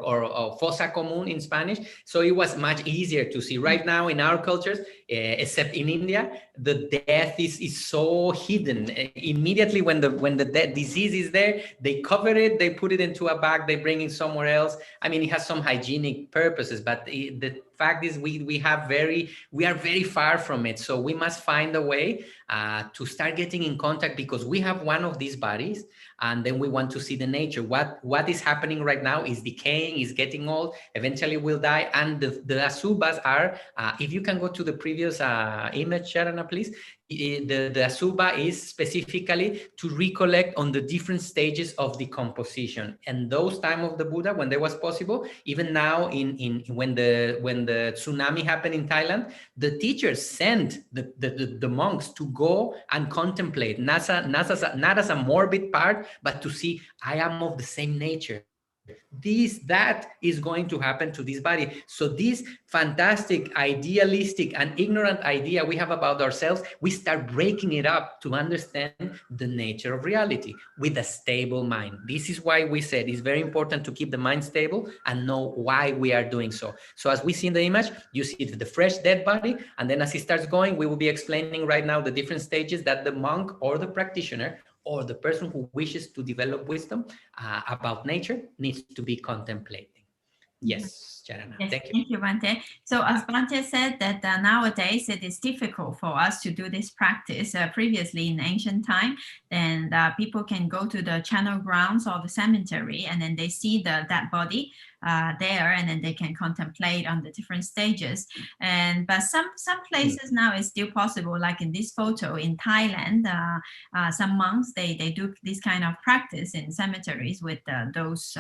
fosa común in Spanish. So it was much easier to see. Right now in our cultures, except in India, the death is so hidden. Immediately when the disease is there, they cover it, they put it into a bag, they bring it somewhere else. I mean, it has some hygienic purposes, but the fact is we are very far from it. So we must find a way to start getting in contact, because we have one of these bodies, and then we want to see the nature. What is happening right now is decaying, is getting old, eventually will die. And the Asubhas are, if you can go to the previous image, Sharana, please. The Asubha is specifically to recollect on the different stages of decomposition. And those time of the Buddha, when there was possible, even now when the tsunami happened in Thailand, the teachers sent the monks to go and contemplate, not as a morbid part, but to see, I am of the same nature. That is going to happen to this body. So this fantastic, idealistic, and ignorant idea we have about ourselves, we start breaking it up to understand the nature of reality with a stable mind. This is why we said it's very important to keep the mind stable and know why we are doing so. So as we see in the image, you see the fresh dead body, and then as it starts going, we will be explaining right now the different stages that the monk or the practitioner or the person who wishes to develop wisdom about nature needs to be contemplating. Yes, Charana. Yes, Thank you. thank you, Bhante. So as Bhante said that nowadays it is difficult for us to do this practice. Previously in ancient time, then people can go to the channel grounds or the cemetery, and then they see the dead body there, and then they can contemplate on the different stages. And but some places now is still possible, like in this photo in Thailand, some monks they do this kind of practice in cemeteries with those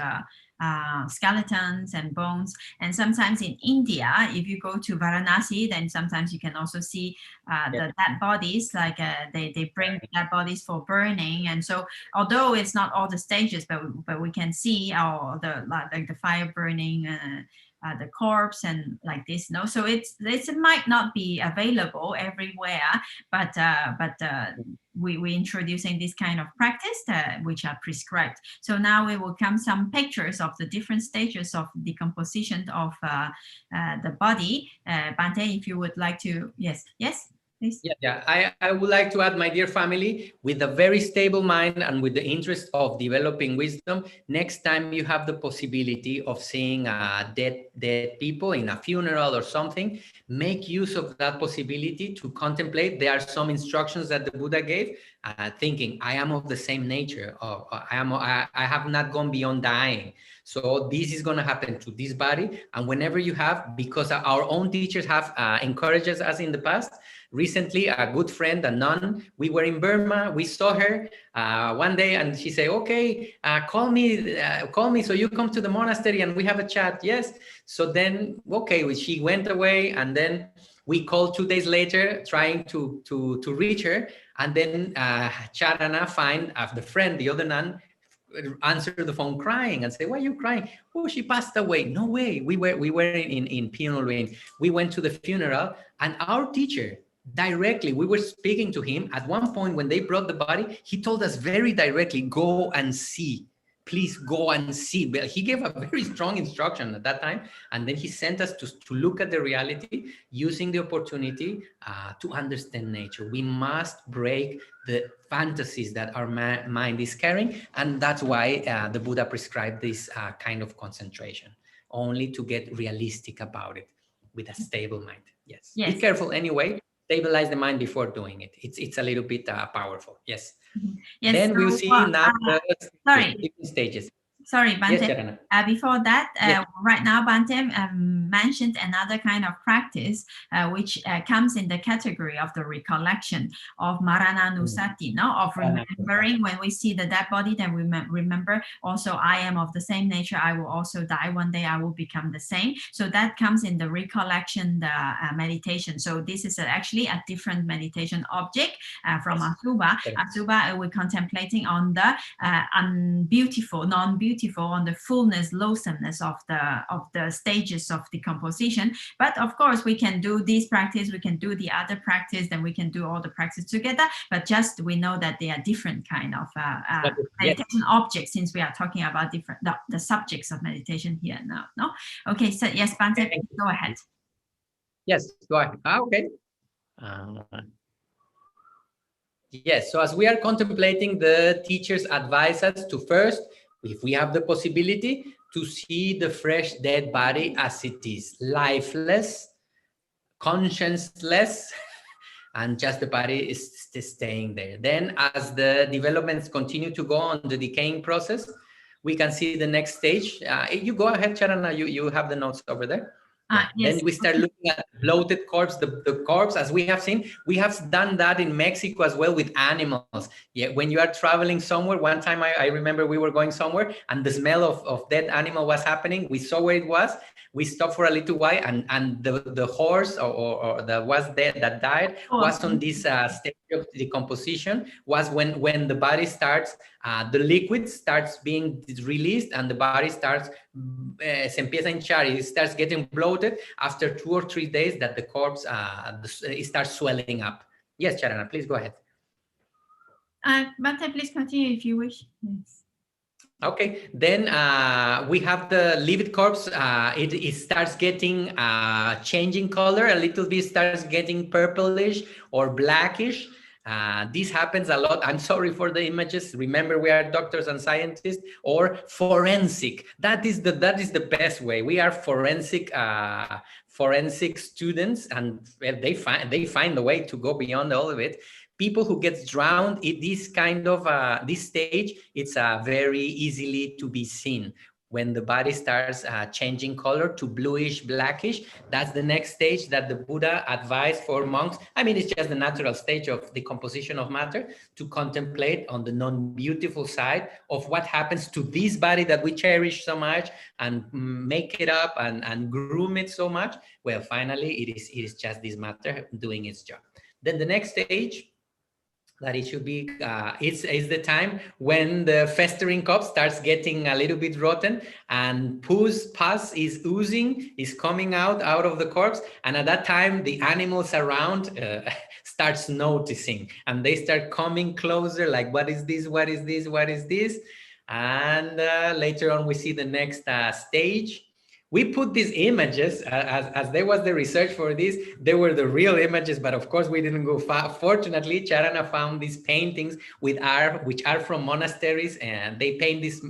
skeletons and bones. And sometimes in India, if you go to Varanasi, then sometimes you can also see the dead bodies, like they bring dead bodies for burning. And so although it's not all the stages, but we can see like the fire burning the corpse and like this, no? So it might not be available everywhere, but we're introducing this kind of practice which are prescribed. So now we will come some pictures of the different stages of decomposition of the body. Bhante, if you would like to, yes, please. Yeah. I would like to add, my dear family, with a very stable mind and with the interest of developing wisdom, next time you have the possibility of seeing dead people in a funeral or something, make use of that possibility to contemplate. There are some instructions that the Buddha gave, thinking, I am of the same nature. I have not gone beyond dying. So this is going to happen to this body. And whenever you have, because our own teachers have encouraged us in the past. Recently, a good friend, a nun, we were in Burma, we saw her one day and she said, okay, call me so you come to the monastery and we have a chat. Yes. So then, okay, she went away, and then we called 2 days later trying to reach her. And then Charana find the friend, the other nun, answer the phone crying and say, why are you crying? Oh, she passed away. No way. We were in Pinolwin. We went to the funeral, and our teacher directly, we were speaking to him. At one point when they brought the body, he told us very directly, go and see. Please go and see. But he gave a very strong instruction at that time. And then he sent us to look at the reality, using the opportunity to understand nature. We must break the fantasies that our mind is carrying. And that's why the Buddha prescribed this kind of concentration, only to get realistic about it with a stable mind. Yes. Be careful anyway. Stabilize the mind before doing it. It's a little bit powerful. Yes. Yes. Then we'll see now the different stages. Sorry, Bhante. Yes, before that, right now, Bhante mentioned another kind of practice which comes in the category of the recollection of Anussati, no? Of remembering when we see the dead body, then we remember also I am of the same nature, I will also die, one day I will become the same. So that comes in the recollection, the meditation. So this is actually a different meditation object from Asubha. Asubha, we're contemplating on the unbeautiful, non-beautiful, on the fullness, loathsomeness of the stages of decomposition. But of course, we can do this practice, we can do the other practice, then we can do all the practice together. But just we know that they are different kind of meditation objects, since we are talking about different the subjects of meditation here now. No, okay. So yes, Bhante, go ahead. Yes, go ahead. Okay. Yes. So as we are contemplating, the teachers advise us to first, if we have the possibility, to see the fresh dead body as it is, lifeless, conscienceless, and just the body is staying there. Then as the developments continue to go on the decaying process, we can see the next stage. You go ahead, Charana, you have the notes over there. Yes. Then we start looking at bloated corpse, the corpse, as we have seen. We have done that in Mexico as well with animals. Yeah, when you are traveling somewhere, one time I remember we were going somewhere and the smell of dead animal was happening. We saw where it was. We stopped for a little while, and the horse or the was dead that died was on this stage of decomposition. Was when the body starts, the liquid starts being released and the body starts se empieza a hinchar. It starts getting bloated after 2 or 3 days that the corpse it starts swelling up. Yes, Charana, please go ahead. Bhante, please continue if you wish. Yes. Okay, then we have the livid corpse. It starts getting changing color a little bit, starts getting purplish or blackish. This happens a lot. I'm sorry for the images. Remember, we are doctors and scientists. Or forensic. That is the best way. We are forensic students, and they find a way to go beyond all of it. People who get drowned in this kind of this stage, it's very easily to be seen. When the body starts changing color to bluish, blackish, that's the next stage that the Buddha advised for monks. I mean, it's just the natural stage of decomposition of matter, to contemplate on the non-beautiful side of what happens to this body that we cherish so much and make it up and groom it so much. Well, finally, it is just this matter doing its job. Then the next stage, that it should be, it's the time when the festering cup starts getting a little bit rotten, and pus is oozing, is coming out of the corpse. And at that time, the animals around starts noticing, and they start coming closer, like, what is this? What is this? What is this? And later on, we see the next stage. We put these images, as there was the research for this, they were the real images, but of course we didn't go far. Fortunately, Charana found these paintings which are from monasteries, and they paint this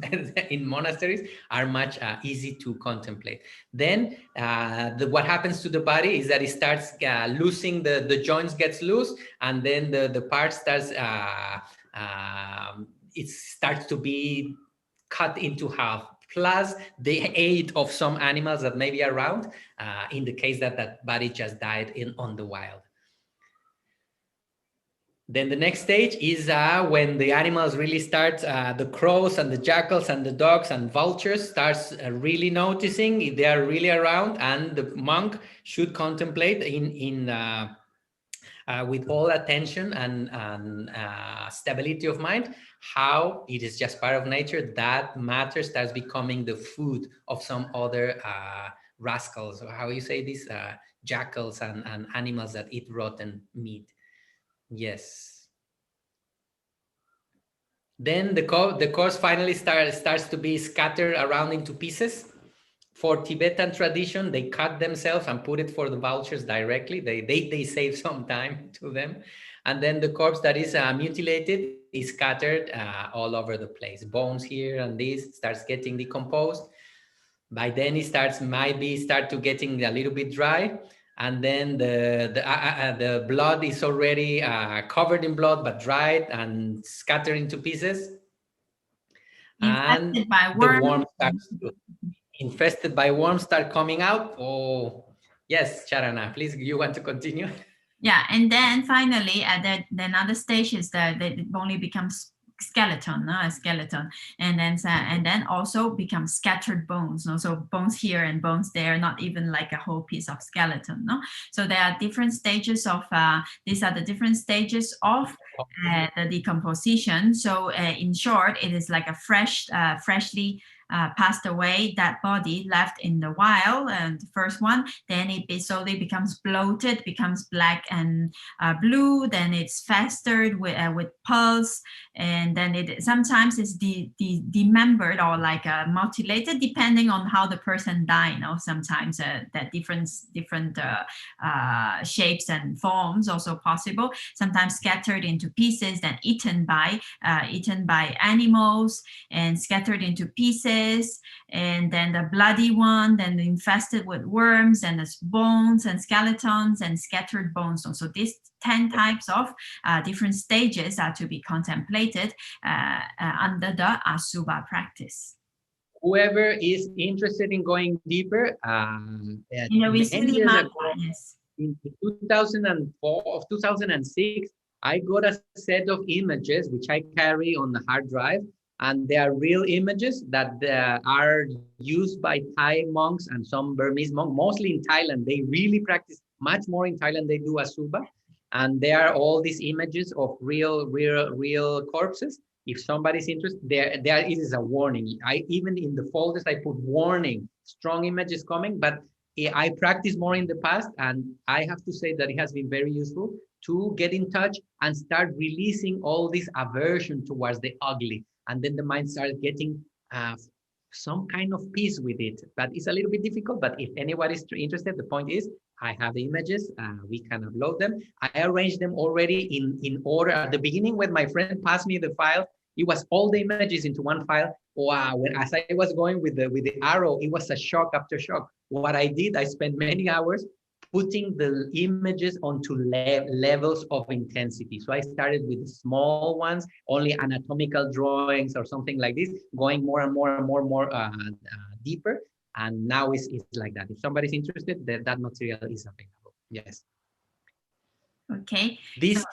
in monasteries, are much easy to contemplate. Then what happens to the body is that it starts losing, the joints gets loose, and then the part starts, it starts to be cut into half, plus the aid of some animals that may be around, in the case that body just died on the wild. Then the next stage is when the animals really start, the crows and the jackals and the dogs and vultures starts really noticing if they are really around, and the monk should contemplate with all attention and stability of mind, how it is just part of nature that matter starts becoming the food of some other rascals, or how you say this, jackals and animals that eat rotten meat. Yes. Then the corpse finally starts to be scattered around into pieces. For Tibetan tradition, they cut themselves and put it for the vultures directly. They save some time to them. And then the corpse that is mutilated is scattered all over the place. Bones here and this starts getting decomposed. By then it start to getting a little bit dry. And then the blood is already covered in blood, but dried and scattered into pieces. Infested by worms. The worm starts to... Infested by worms start coming out. Oh, yes, Charana, please, you want to continue? Yeah, and then finally, the another stage is that it only becomes skeleton, and then also becomes scattered bones. So bones here and bones there, not even like a whole piece of skeleton. No, so there are different stages of. These are the different stages of the decomposition. So in short, it is like a freshly passed away dead body left in the wild, and the first one, then it slowly becomes bloated, becomes black and blue, then it's festered with pus, and then it sometimes is demembered or like mutilated, depending on how the person died. Sometimes that different shapes and forms also possible. Sometimes scattered into pieces, then eaten by animals and scattered into pieces. And then the bloody one, then infested with worms, and there's bones and skeletons and scattered bones. So these 10 types of different stages are to be contemplated under the Asubha practice. Whoever is interested in going deeper, yes. In 2004 or 2006, I got a set of images which I carry on the hard drive. And they are real images that are used by Thai monks and some Burmese monks, mostly in Thailand. They really practice much more in Thailand. They do Asubha. And there are all these images of real corpses. If somebody's interested, there it is a warning. Even in the folders, I put warning, strong images coming. But I practiced more in the past, and I have to say that it has been very useful to get in touch and start releasing all this aversion towards the ugly. And then the mind starts getting some kind of peace with it. But it's a little bit difficult. But if anyone is interested, the point is I have the images. We can upload them. I arranged them already in order. At the beginning, when my friend passed me the file, it was all the images into one file. Wow! When as I was going with the arrow, it was a shock after shock. What I did, I spent many hours putting the images onto levels of intensity. So I started with small ones, only anatomical drawings or something like this, going more and more and more deeper. And now it's like that. If somebody's interested, that material is available. Yes. Okay. This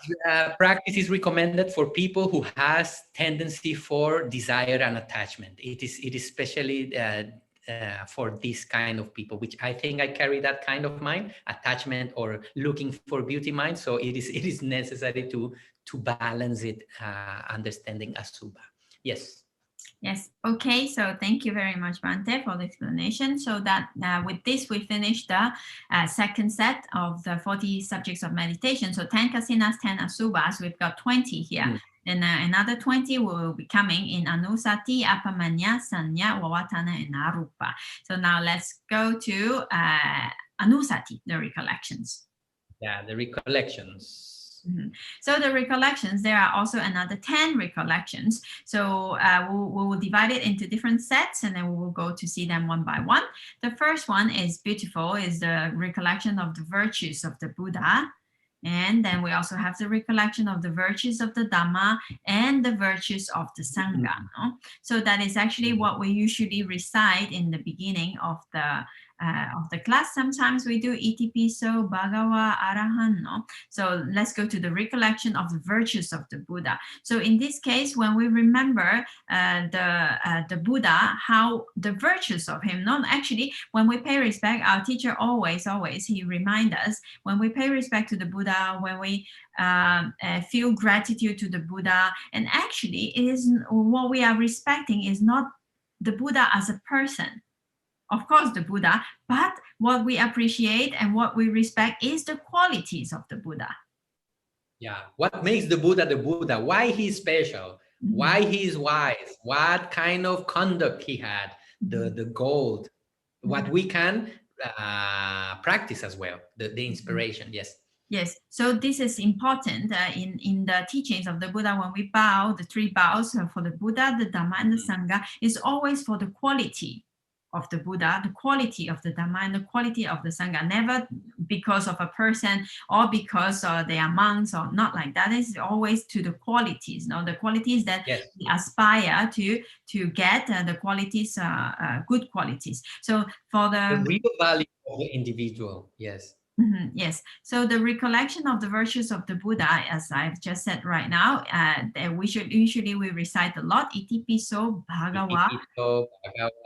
practice is recommended for people who has tendency for desire and attachment. It is especially for this kind of people, which I think I carry that kind of mind, attachment or looking for beauty mind. So it is necessary to balance it, understanding Asubha. Yes. Yes. Okay. So thank you very much, Bhante, for the explanation. So that with this, we finished the second set of the 40 subjects of meditation. So 10 Kasinas, 10 Asubhas. We've got 20 here. And another 20 will be coming in Anussati, Apamanya, Sanya, Vavatana, and Arupa. So now let's go to Anussati, the recollections. Yeah, the recollections. So the recollections, there are also another 10 recollections. So we will divide it into different sets, and then we will go to see them one by one. The first one is beautiful, is the recollection of the virtues of the Buddha. And then we also have the recollection of the virtues of the Dhamma and the virtues of the Sangha. No? So that is actually what we usually recite in the beginning of the class. Sometimes we do Itipiso, Bhagawa, Arahan. No? So let's go to the recollection of the virtues of the Buddha. So in this case, when we remember the Buddha, how the virtues of him, not actually, when we pay respect, our teacher always, he reminds us, when we pay respect to the Buddha, when we feel gratitude to the Buddha, and actually it is what we are respecting is not the Buddha as a person, of course the Buddha, but what we appreciate and what we respect is the qualities of the Buddha. Yeah, what makes the Buddha, why he's special, why he's wise, what kind of conduct he had, the gold, what we can practice as well, the inspiration. Yes. Yes, so this is important in the teachings of the Buddha. When we bow, the three bows for the Buddha, the Dhamma, and the Sangha is always for the quality of the Buddha, the quality of the Dhamma, and the quality of the Sangha. Never because of a person or because they are monks or not like that. It's always to the qualities, the qualities that we aspire to get, the qualities, good qualities. So for the real value of the individual, yes. Yes. So the recollection of the virtues of the Buddha, as I've just said right now, we recite a lot. Itipiso, Bhagawa,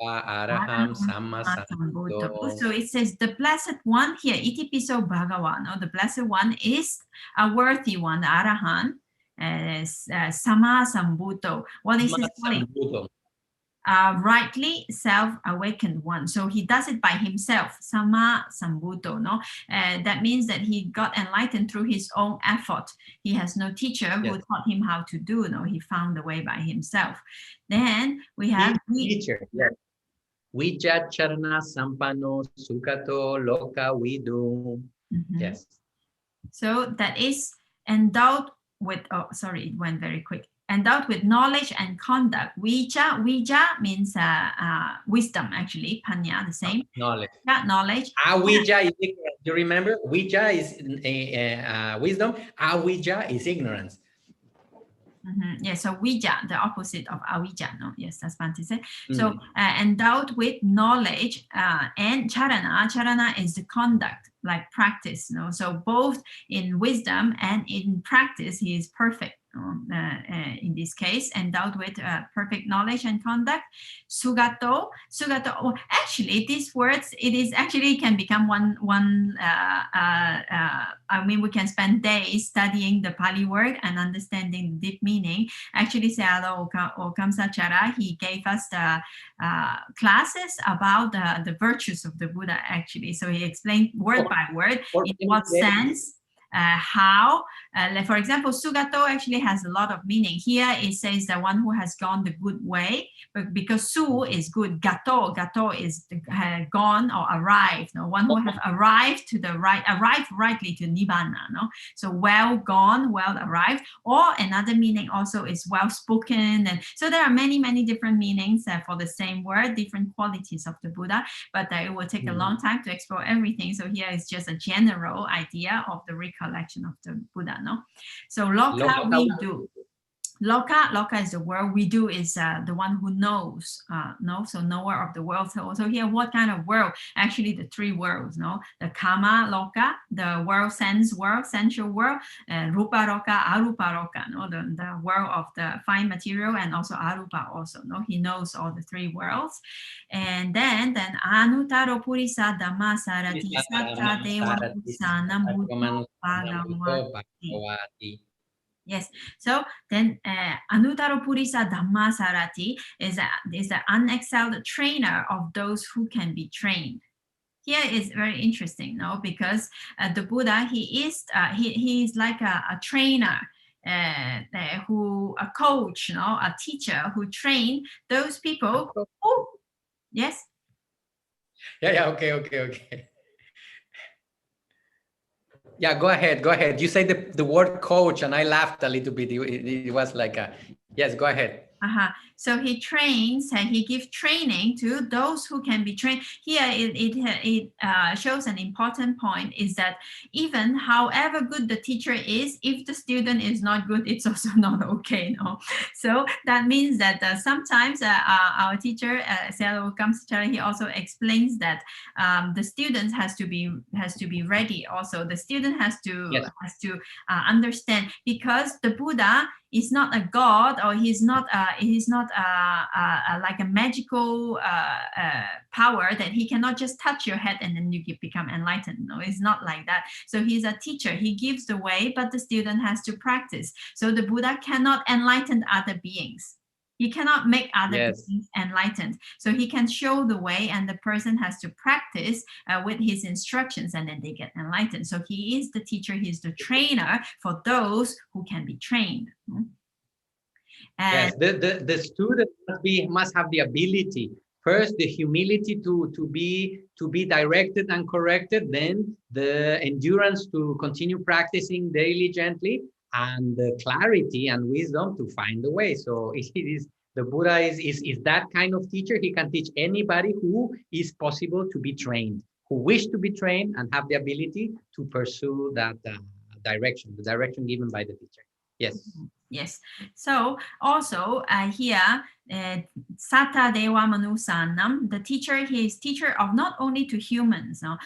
Araham, Samma Sambuddho. So it says the blessed one here, Itipiso Bhagawa, the blessed one is a worthy one, the Arahan, Samma Sambuddho. What is his quality? Rightly self-awakened one. So he does it by himself, Samma Sambuddho. That means that he got enlightened through his own effort. He has no teacher who taught him how to do. He found the way by himself. Then we have teacher. Yes. Vijja Charana Sampano Sukato Loka Vidu. Yes. So that is endowed with, it went very quick. Endowed with knowledge and conduct. Vijja means wisdom, actually. Panya, the same. Knowledge. Yeah, knowledge. Avijja is ignorance. Do you remember? Vijja is wisdom. Avijja is ignorance. Yes, so vijja, the opposite of avijja. Yes, that's Bhante said. So endowed with knowledge and charana. Charana is the conduct, like practice. So both in wisdom and in practice, he is perfect. In this case, endowed with perfect knowledge and conduct. Sugato. Actually, these words, can become one. We can spend days studying the Pali word and understanding the deep meaning. Actually, Sayadaw Okamsachara, he gave us the classes about the virtues of the Buddha. Actually, so he explained word by word in what sense how, like for example, Sugato actually has a lot of meaning. Here it says the one who has gone the good way, but because Su is good, Gato is gone or arrived. No, one who have arrived to the right, arrived rightly to Nibbana. No, so well gone, well arrived. Or another meaning also is well spoken, and so there are many different meanings for the same word, different qualities of the Buddha. But it will take a long time to explore everything. So here is just a general idea of the recollection of the Buddha. No, so Loka we do. Loka is the world. We do is the one who knows, so knower of the world. So here, what kind of world? Actually, the three worlds, no? The Kama Loka, the world, sense world, sensual world, Rupa Loka, Arupa Loka, no? The world of the fine material, and also Arupa also, no? He knows all the three worlds. And then Anutaro Purisa Dhamma Sarati Satta Deva Usana Buddha Bhagavati. Yes, so then Anutaro Purisa Dhamma Sarati is the unexcelled trainer of those who can be trained. Here is very interesting, no? Because the Buddha, he is like a trainer, a coach, no? A teacher who train those people who, yes? Yeah, okay. Yeah, go ahead. You say the word coach, and I laughed a little bit. It was like yes, go ahead. So he trains, and he gives training to those who can be trained. Here it shows an important point, is that even however good the teacher is, if the student is not good, it's also not okay. No, so that means that sometimes our teacher, Sayadaw Kamsachara, he also explains that the student has to be ready. Also, the student has to understand, because the Buddha is not a god, or he's not like a magical power that he cannot just touch your head and then you become enlightened. No, it's not like that. So he's a teacher. He gives the way, but the student has to practice. So the Buddha cannot enlighten other beings. He cannot make other beings enlightened. So he can show the way, and the person has to practice with his instructions, and then they get enlightened. So he is the teacher, he's the trainer for those who can be trained. And yes, the student must have the ability, first the humility to be directed and corrected, then the endurance to continue practicing diligently, and the clarity and wisdom to find the way. So it is, the Buddha is that kind of teacher. He can teach anybody who is possible to be trained, who wish to be trained and have the ability to pursue that direction, the direction given by the teacher. Yes. Yes. So also here, Satta Deva Manusanam, the teacher, he is teacher of not only to humans. No?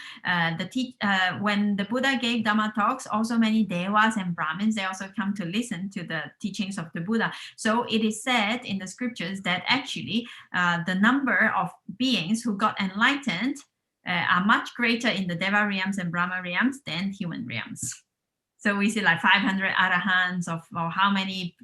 When the Buddha gave Dhamma talks, also many Devas and Brahmins, they also come to listen to the teachings of the Buddha. So it is said in the scriptures that actually the number of beings who got enlightened are much greater in the Deva realms and Brahma realms than human realms. So we see like 500 arahants, or how many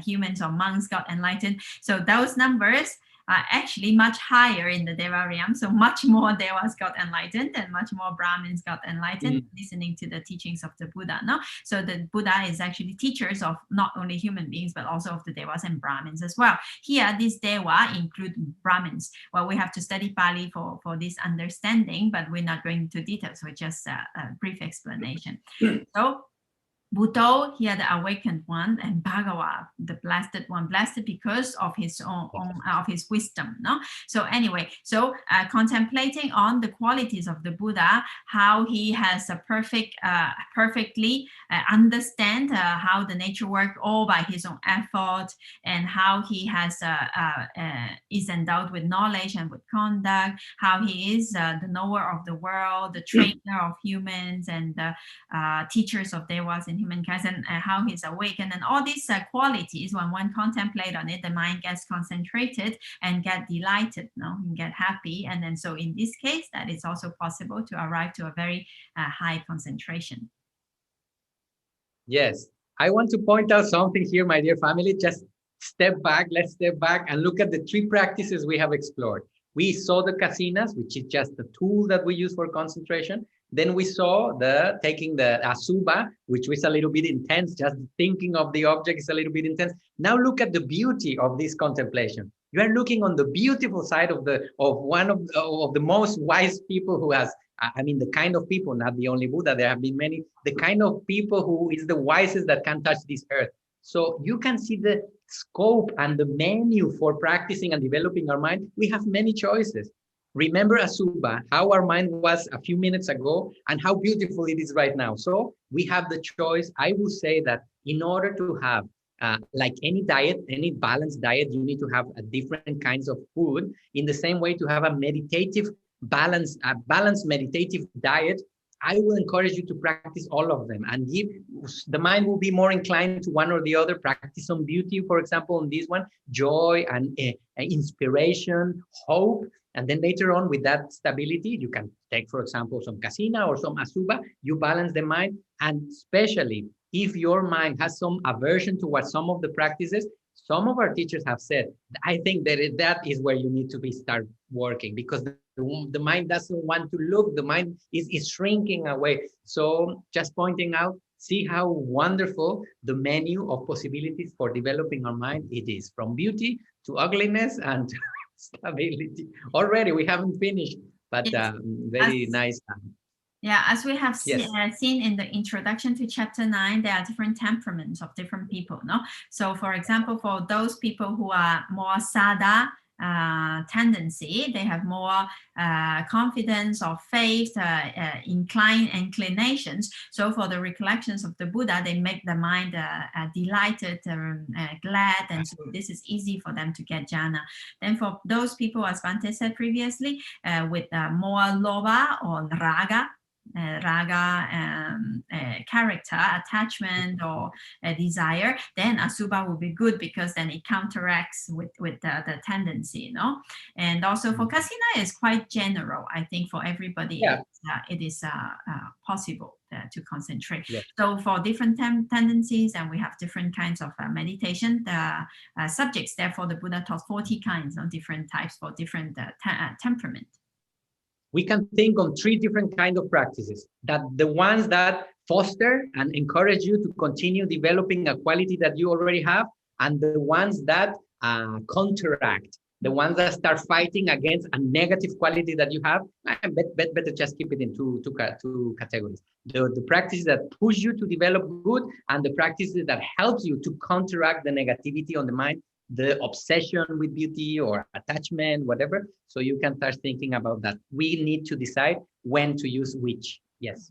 humans or monks got enlightened. So those numbers are actually much higher in the Deva realm. So much more Devas got enlightened, and much more Brahmins got enlightened listening to the teachings of the Buddha. No? So the Buddha is actually teachers of not only human beings, but also of the Devas and Brahmins as well. Here, this Deva include Brahmins. Well, we have to study Pali for this understanding, but we're not going into details. So just a brief explanation. So Bhutto, here the awakened one, and Bhagawa, the blessed one, blessed because of his own of his wisdom. No, so anyway, so contemplating on the qualities of the Buddha, how he has a perfectly understand how the nature works all by his own effort, and how he has is endowed with knowledge and with conduct, how he is the knower of the world, the trainer of humans, and the teachers of devas and humankind, and how he's awakened, and all these qualities, when one contemplate on it, the mind gets concentrated and get delighted, and get happy. And then so in this case, that is also possible to arrive to a very high concentration. Yes, I want to point out something here, my dear family. Just step back, let's step back and look at the three practices we have explored. We saw the Kasiṇas, which is just the tool that we use for concentration. Then we saw the taking the Asubha, which was a little bit intense. Just thinking of the object is a little bit intense. Now look at the beauty of this contemplation. You are looking on the beautiful side of one of the most wise people who has. I mean, the kind of people, not the only Buddha. There have been many. The kind of people who is the wisest that can touch this earth. So you can see the scope and the menu for practicing and developing our mind. We have many choices. Remember Asubha, how our mind was a few minutes ago and how beautiful it is right now. So we have the choice. I will say that in order to have, like any diet, any balanced diet, you need to have a different kinds of food. In the same way, to have a balanced meditative diet, I will encourage you to practice all of them and the mind will be more inclined to one or the other. Practice some beauty, for example, on this one, joy and inspiration, hope. And then later on, with that stability, you can take, for example, some Kasiṇa or some Asubha. You balance the mind. And especially if your mind has some aversion towards some of the practices, some of our teachers have said, I think that is where you need to start working, because the mind doesn't want to look. The mind is shrinking away. So just pointing out, see how wonderful the menu of possibilities for developing our mind it is, from beauty to ugliness and stability. Already we haven't finished, but very nice. Yeah, as we have seen in the introduction to chapter 9, there are different temperaments of different people. No, so for example, for those people who are more sada tendency, they have more confidence or faith, inclinations. So for the recollections of the Buddha, they make the mind delighted, glad, and so this is easy for them to get jhana. Then for those people, as Bhante said previously, with more lobha or raga, character, attachment, or desire, then Asubha will be good, because then it counteracts with the tendency, you know. And also for Kasiṇa is quite general. I think for everybody, it is possible to concentrate. So for different tendencies, and we have different kinds of meditation subjects. Therefore, the Buddha taught 40 kinds of different types for different temperament. We can think on 3 different kinds of practices, that the ones that foster and encourage you to continue developing a quality that you already have, and the ones that counteract, the ones that start fighting against a negative quality that you have. Better just keep it in two categories. The practices that push you to develop good, and the practices that help you to counteract the negativity on the mind, the obsession with beauty or attachment, whatever. So you can start thinking about that. We need to decide when to use which. Yes.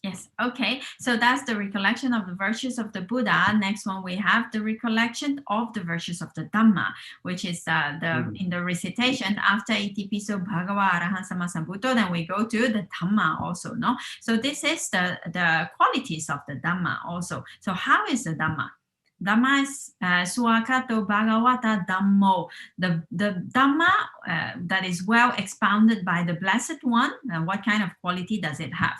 Yes. Okay. So that's the recollection of the virtues of the Buddha. Next one, we have the recollection of the virtues of the Dhamma, which is in the recitation after Itipiso Bhagava Arahant Sammasambuddho. Then we go to the Dhamma also. No. So this is the qualities of the Dhamma also. So how is the Dhamma? Dhamma is suakato bhagavata dhammo. The Dhamma that is well expounded by the Blessed One. What kind of quality does it have?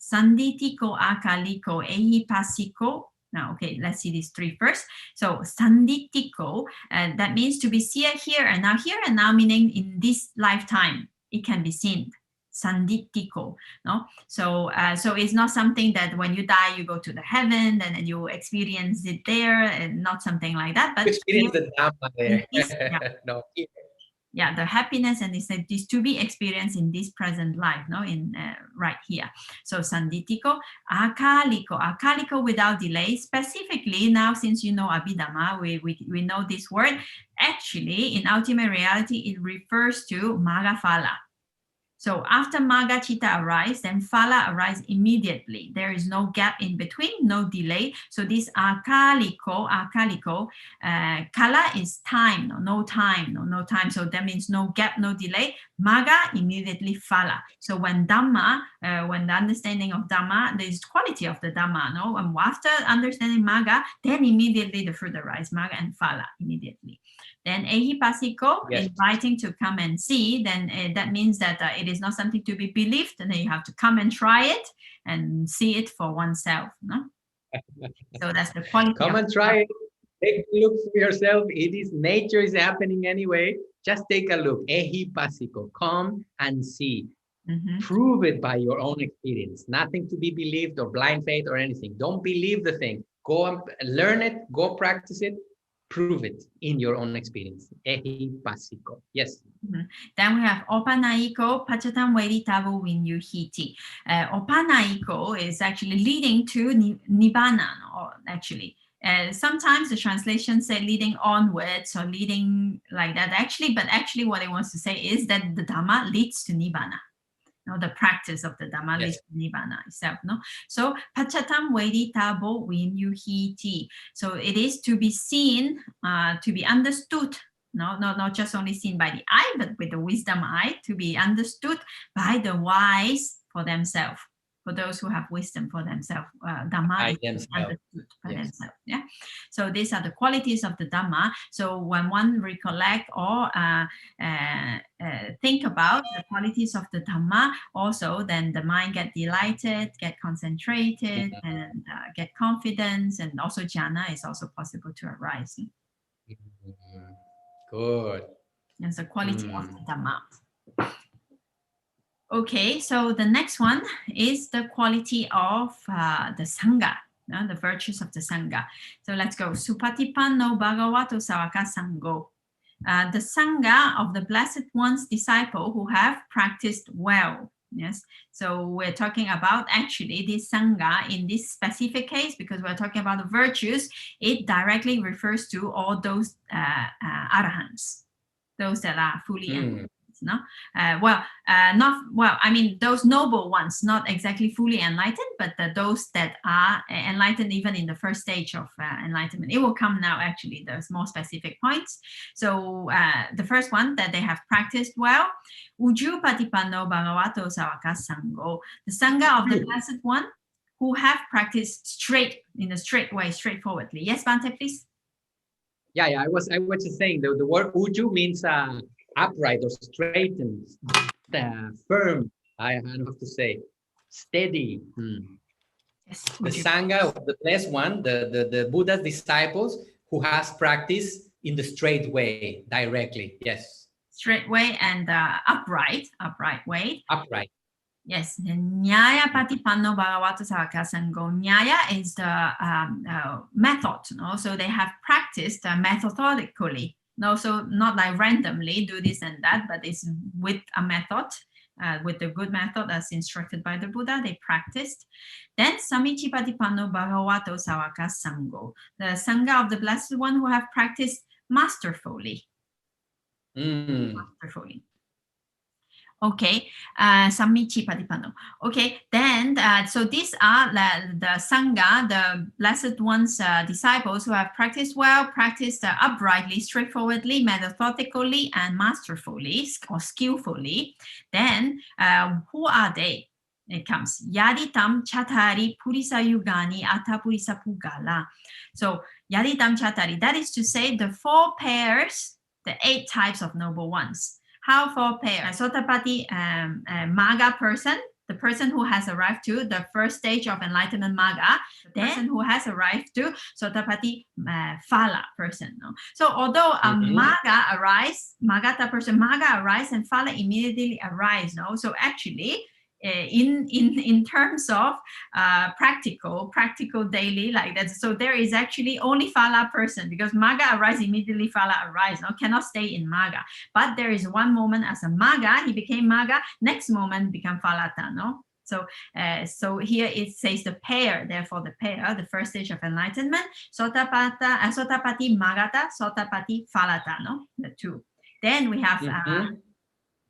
Sanditiko, akaliko, ehipasiko. Now, okay, let's see these 3 first. So, sanditiko, that means to be seen here and now. Here and now meaning in this lifetime, it can be seen. Sanditiko, no? So it's not something that when you die you go to the heaven and you experience it there, and not something like that. But experience the Dhamma there. No. Yeah, the happiness and this to be experienced in this present life, no, in right here. So sanditiko, akaliko without delay. Specifically now, since you know Abhidhamma, we know this word. Actually, in ultimate reality, it refers to Magga Phala. So after Magga Chitta arrives, then Phala arrives immediately. There is no gap in between, no delay. So this akaliko, kala is time, no time. So that means no gap, no delay. Magga, immediately Phala. So when Dhamma, when the understanding of Dhamma, there is quality of the Dhamma, no? And after understanding Magga, then immediately the fruit arrives, Magga and Phala immediately. Then ehipasiko, inviting to come and see, then that means that it is not something to be believed, and then you have to come and try it and see it for oneself. No? So that's the quality. Come and try it. Take a look for yourself. It is nature is happening anyway. Just take a look. Ehipasiko, come and see. Prove it by your own experience. Nothing to be believed or blind faith or anything. Don't believe the thing. Go and learn it, go practice it, prove it in your own experience. Ehipasiko. Yes. Then we have Opanaiko, Pachatam Veditavu Vinyuhiti. Opanaiko is actually leading to Nibbana, or actually. Sometimes the translation say leading onwards or leading like that. But actually what it wants to say is that the Dhamma leads to Nibbana. No, the practice of the Dhamma leads to Nibbana itself. No, so Pachatam Veditabo Vinyuhiti. So it is to be seen, to be understood. No, not just only seen by the eye, but with the wisdom eye, to be understood by the wise for themselves. For those who have wisdom for themselves, Dhamma is understood by themselves. Yeah. So these are the qualities of the Dhamma. So when one recollect or think about the qualities of the Dhamma, also then the mind get delighted, get concentrated, and get confidence, and also jhana is also possible to arise. Good. That's the quality of the Dhamma. Okay, so the next one is the quality of the Sangha, the virtues of the Sangha. So let's go. Supatipanno Bhagavato Sāvaka Sangho. The Sangha of the Blessed One's disciple who have practiced well. Yes, so we're talking about actually this Sangha in this specific case, because we're talking about the virtues, it directly refers to all those arahants, those that are fully enlightened. No, those noble ones, not exactly fully enlightened, but those that are enlightened even in the first stage of enlightenment. It will come now. Actually, there's more specific points. So the first one, that they have practiced well. Uju patipanno bhagavato sāvaka sangho. The Sangha of the Blessed One who have practiced straight, in a straight way, straightforwardly. Yes, Bhante, please. Yeah. I was just saying the word uju means upright or straight and firm. I have to say steady. Yes, the Sangha of the Blessed One, the Buddha's disciples who has practiced in the straight way, directly. Yes. Straight way and upright way. Upright. Yes. Nyaya patipanno bhagavato sāvaka sangho. Nyaya is the method. No? So they have practiced methodically. No, so not like randomly do this and that, but it's with a method, with the good method as instructed by the Buddha, they practiced. Then Samichi Patipanno Bhagavato Sāvaka Sangho, the Sangha of the Blessed One who have practiced masterfully. Masterfully. Okay, Samichi Patipanno. Okay, then so these are the Sangha, the Blessed One's disciples who have practiced well, practiced uprightly, straightforwardly, methodically, and masterfully or skillfully. Then who are they? It comes Yaditam Chatari Purisa Yugani Atta Purisa Pugala. So Yaditam Chatari, that is to say the 4 pairs, the 8 types of noble ones. How 4 pairs? Sotapati Magga person, the person who has arrived to the first stage of enlightenment Magga, the person who has arrived to Sotapati Phala person. No? So although a Magga arise, Maggata person, Magga arise and Phala immediately arise. No? So actually, in terms of practical daily like that, so there is actually only Phala person, because Magga arise immediately, Phala arise, no, cannot stay in Magga. But there is one moment as a Magga, he became Magga, next moment become Phalata, no. So here it says the pair, therefore the pair, the first stage of enlightenment, Sotapati Maggata, Sotapati Phalata, no, the 2. Then we have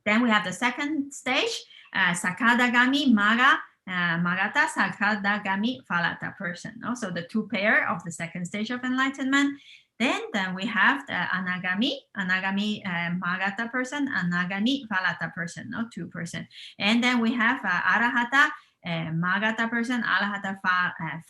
the second stage, Sakadagami Magga, Maggata, Sakadagami Phalata person. No? So the 2 pair of the second stage of enlightenment. Then we have the Anagami Maggata person, Anagami Phalata person, no, 2 person. And then we have Arahata Maggata person, Arahata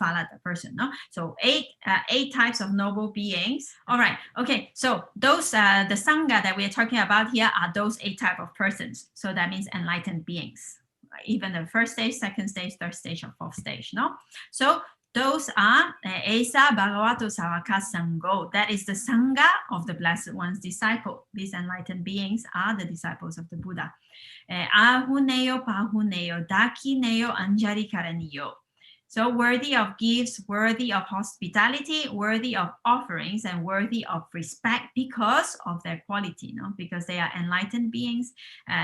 Phalata person. No, so 8 types of noble beings. All right. Okay. So those the Sangha that we are talking about here are those 8 types of persons. So that means enlightened beings, even the first stage, second stage, third stage, or fourth stage. No. So those are Esa Bhagavato Savaka Sangho. That is the Sangha of the Blessed One's disciple. These enlightened beings are the disciples of the Buddha. Ahuneo Pahuneo Dakineo Anjali Karaniyo. So worthy of gifts, worthy of hospitality, worthy of offerings, and worthy of respect because of their quality, because they are enlightened beings.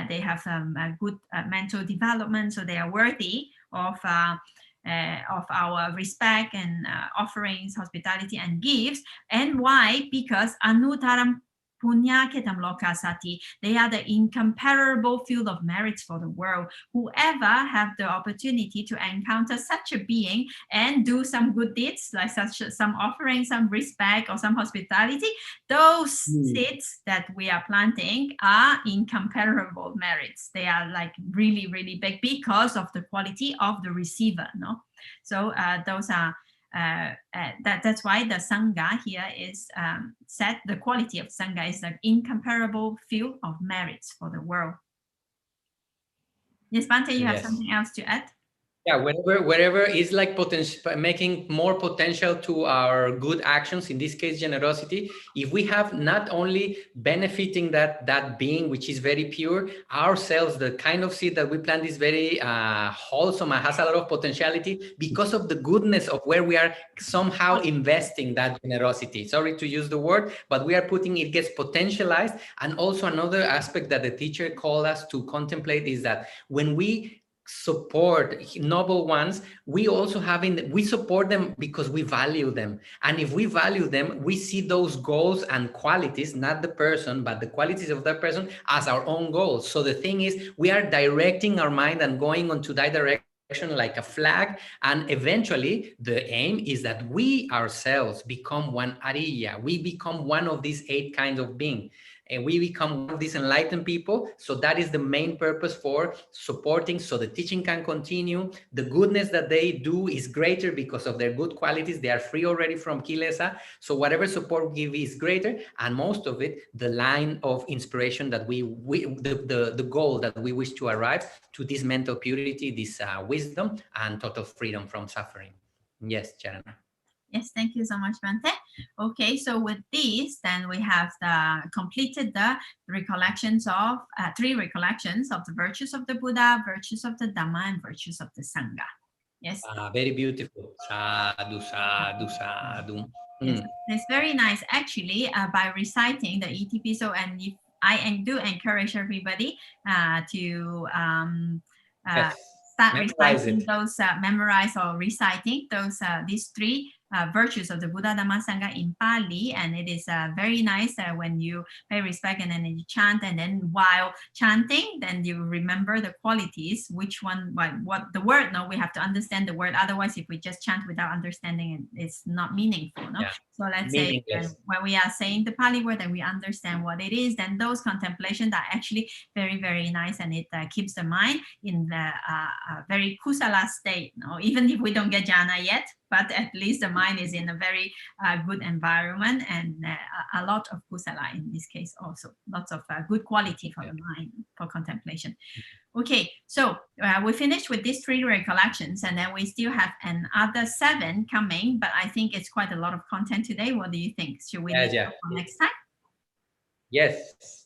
They have a good mental development, so they are worthy of our respect and offerings, hospitality, and gifts. And why? Because Anutaram Punya Ketam Lokasati, they are the incomparable field of merits for the world. Whoever have the opportunity to encounter such a being and do some good deeds, like some offering, some respect, or some hospitality, those seeds that we are planting are incomparable merits. They are like really, really big because of the quality of the receiver. So those are that's why the Sangha here is said, the quality of Sangha is the incomparable field of merits for the world. Yes, Bhante, you have something else to add? Yeah, wherever is like making more potential to our good actions, in this case generosity, if we have not only benefiting that being which is very pure, ourselves, the kind of seed that we plant is very wholesome and has a lot of potentiality because of the goodness of where we are somehow investing that generosity. Sorry to use the word, but we are putting it gets potentialized. And also another aspect that the teacher called us to contemplate is that when we support noble ones, we also we support them because we value them. And if we value them, we see those goals and qualities, not the person, but the qualities of that person as our own goals. So the thing is, we are directing our mind and going onto that direction like a flag, and eventually the aim is that we ourselves become one Ariya. We become one of these 8 kinds of beings, and we become one of these enlightened people. So that is the main purpose for supporting, so the teaching can continue. The goodness that they do is greater because of their good qualities. They are free already from kilesa. So whatever support we give is greater, and most of it, the line of inspiration that the goal that we wish to arrive to, this mental purity, this wisdom, and total freedom from suffering. Yes, Charana. Yes, thank you so much, Bhante. Okay, so with this, then we have completed the recollections of 3 recollections of the virtues of the Buddha, virtues of the Dhamma, and virtues of the Sangha. Yes. Very beautiful. Sadhu, sadhu, sadhu. Yes, it's very nice. Actually, by reciting the ETP, so and if I do encourage everybody to start reciting those, memorize or reciting those these 3 virtues of the Buddha, Dhamma, Sangha in Pali, and it is very nice when you pay respect and then you chant, and then while chanting, then you remember the qualities, which one, what the word. No, we have to understand the word. Otherwise, if we just chant without understanding, it's not meaningful. No, so let's say when we are saying the Pali word and we understand what it is, then those contemplations are actually very, very nice, and it keeps the mind in the very kusala state. No, even if we don't get jhana yet, but at least the mind is in a very good environment, and a lot of kusala in this case also. Lots of good quality for the mind for contemplation. Okay, so we finished with these 3 recollections, and then we still have another 7 coming, but I think it's quite a lot of content today. What do you think? Should we leave it for next time? Yes.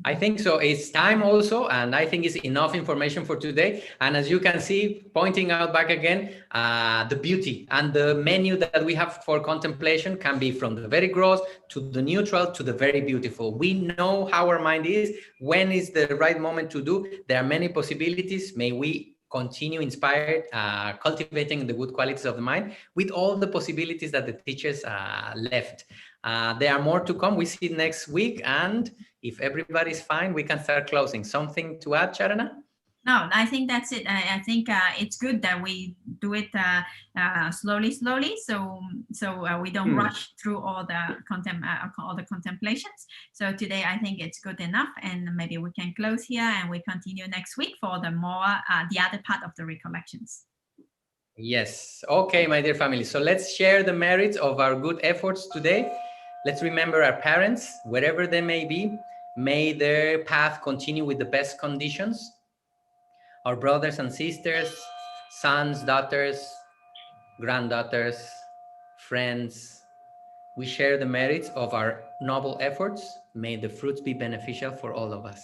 I think so. It's time also, and I think it's enough information for today. And as you can see, pointing out back again, the beauty and the menu that we have for contemplation can be from the very gross to the neutral to the very beautiful. We know how our mind is, when is the right moment to do. There are many possibilities. May we continue inspired, cultivating the good qualities of the mind with all the possibilities that the teachers left. There are more to come. We see next week, and if everybody's fine, we can start closing. Something to add, Charana? No, I think that's it. I think it's good that we do it slowly, so we don't rush through all the contemplations. So today, I think it's good enough, and maybe we can close here, and we continue next week for the other part of the recollections. Yes. Okay, my dear family. So let's share the merits of our good efforts today. Let's remember our parents, wherever they may be. May their path continue with the best conditions. Our brothers and sisters, sons, daughters, granddaughters, friends. We share the merits of our noble efforts. May the fruits be beneficial for all of us,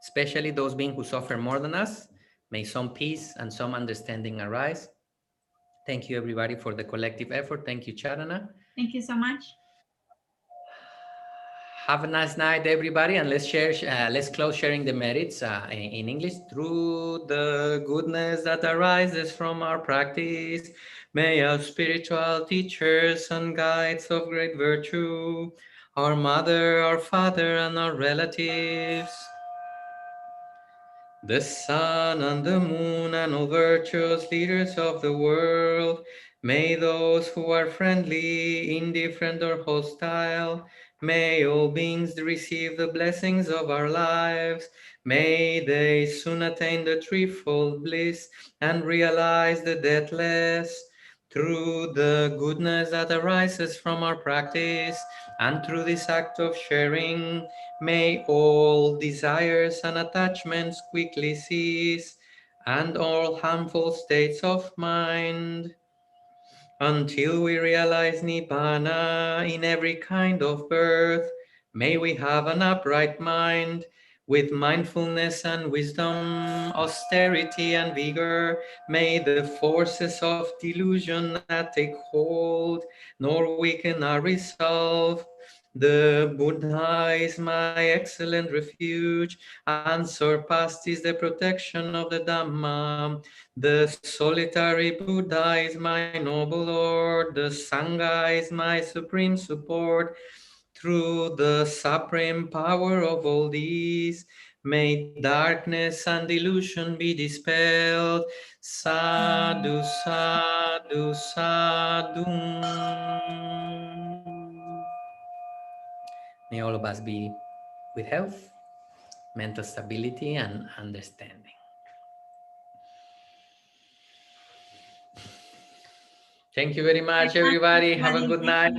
especially those beings who suffer more than us. May some peace and some understanding arise. Thank you, everybody, for the collective effort. Thank you, Charana. Thank you so much. Have a nice night, everybody, and let's share. Let's close sharing the merits in English. Through the goodness that arises from our practice, may our spiritual teachers and guides of great virtue, our mother, our father, and our relatives, the sun and the moon and all virtuous leaders of the world, may those who are friendly, indifferent, or hostile, may all beings receive the blessings of our lives. May they soon attain the threefold bliss and realize the deathless. Through the goodness that arises from our practice, and through this act of sharing, may all desires and attachments quickly cease, and all harmful states of mind, until we realize Nibbana in every kind of birth. May we have an upright mind, with mindfulness and wisdom, austerity and vigor. May the forces of delusion not take hold, nor weaken our resolve. The Buddha is my excellent refuge, unsurpassed is the protection of the Dhamma. The solitary Buddha is my noble Lord, the Sangha is my supreme support. Through the supreme power of all these, may darkness and delusion be dispelled. Sadhu, sadhu, sadhu. May all of us be with health, mental stability, and understanding. Thank you very much, everybody. Have a good night.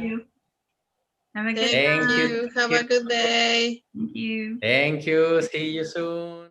Have a good Thank night. you. Have a good day. Thank you. Thank you. See you soon.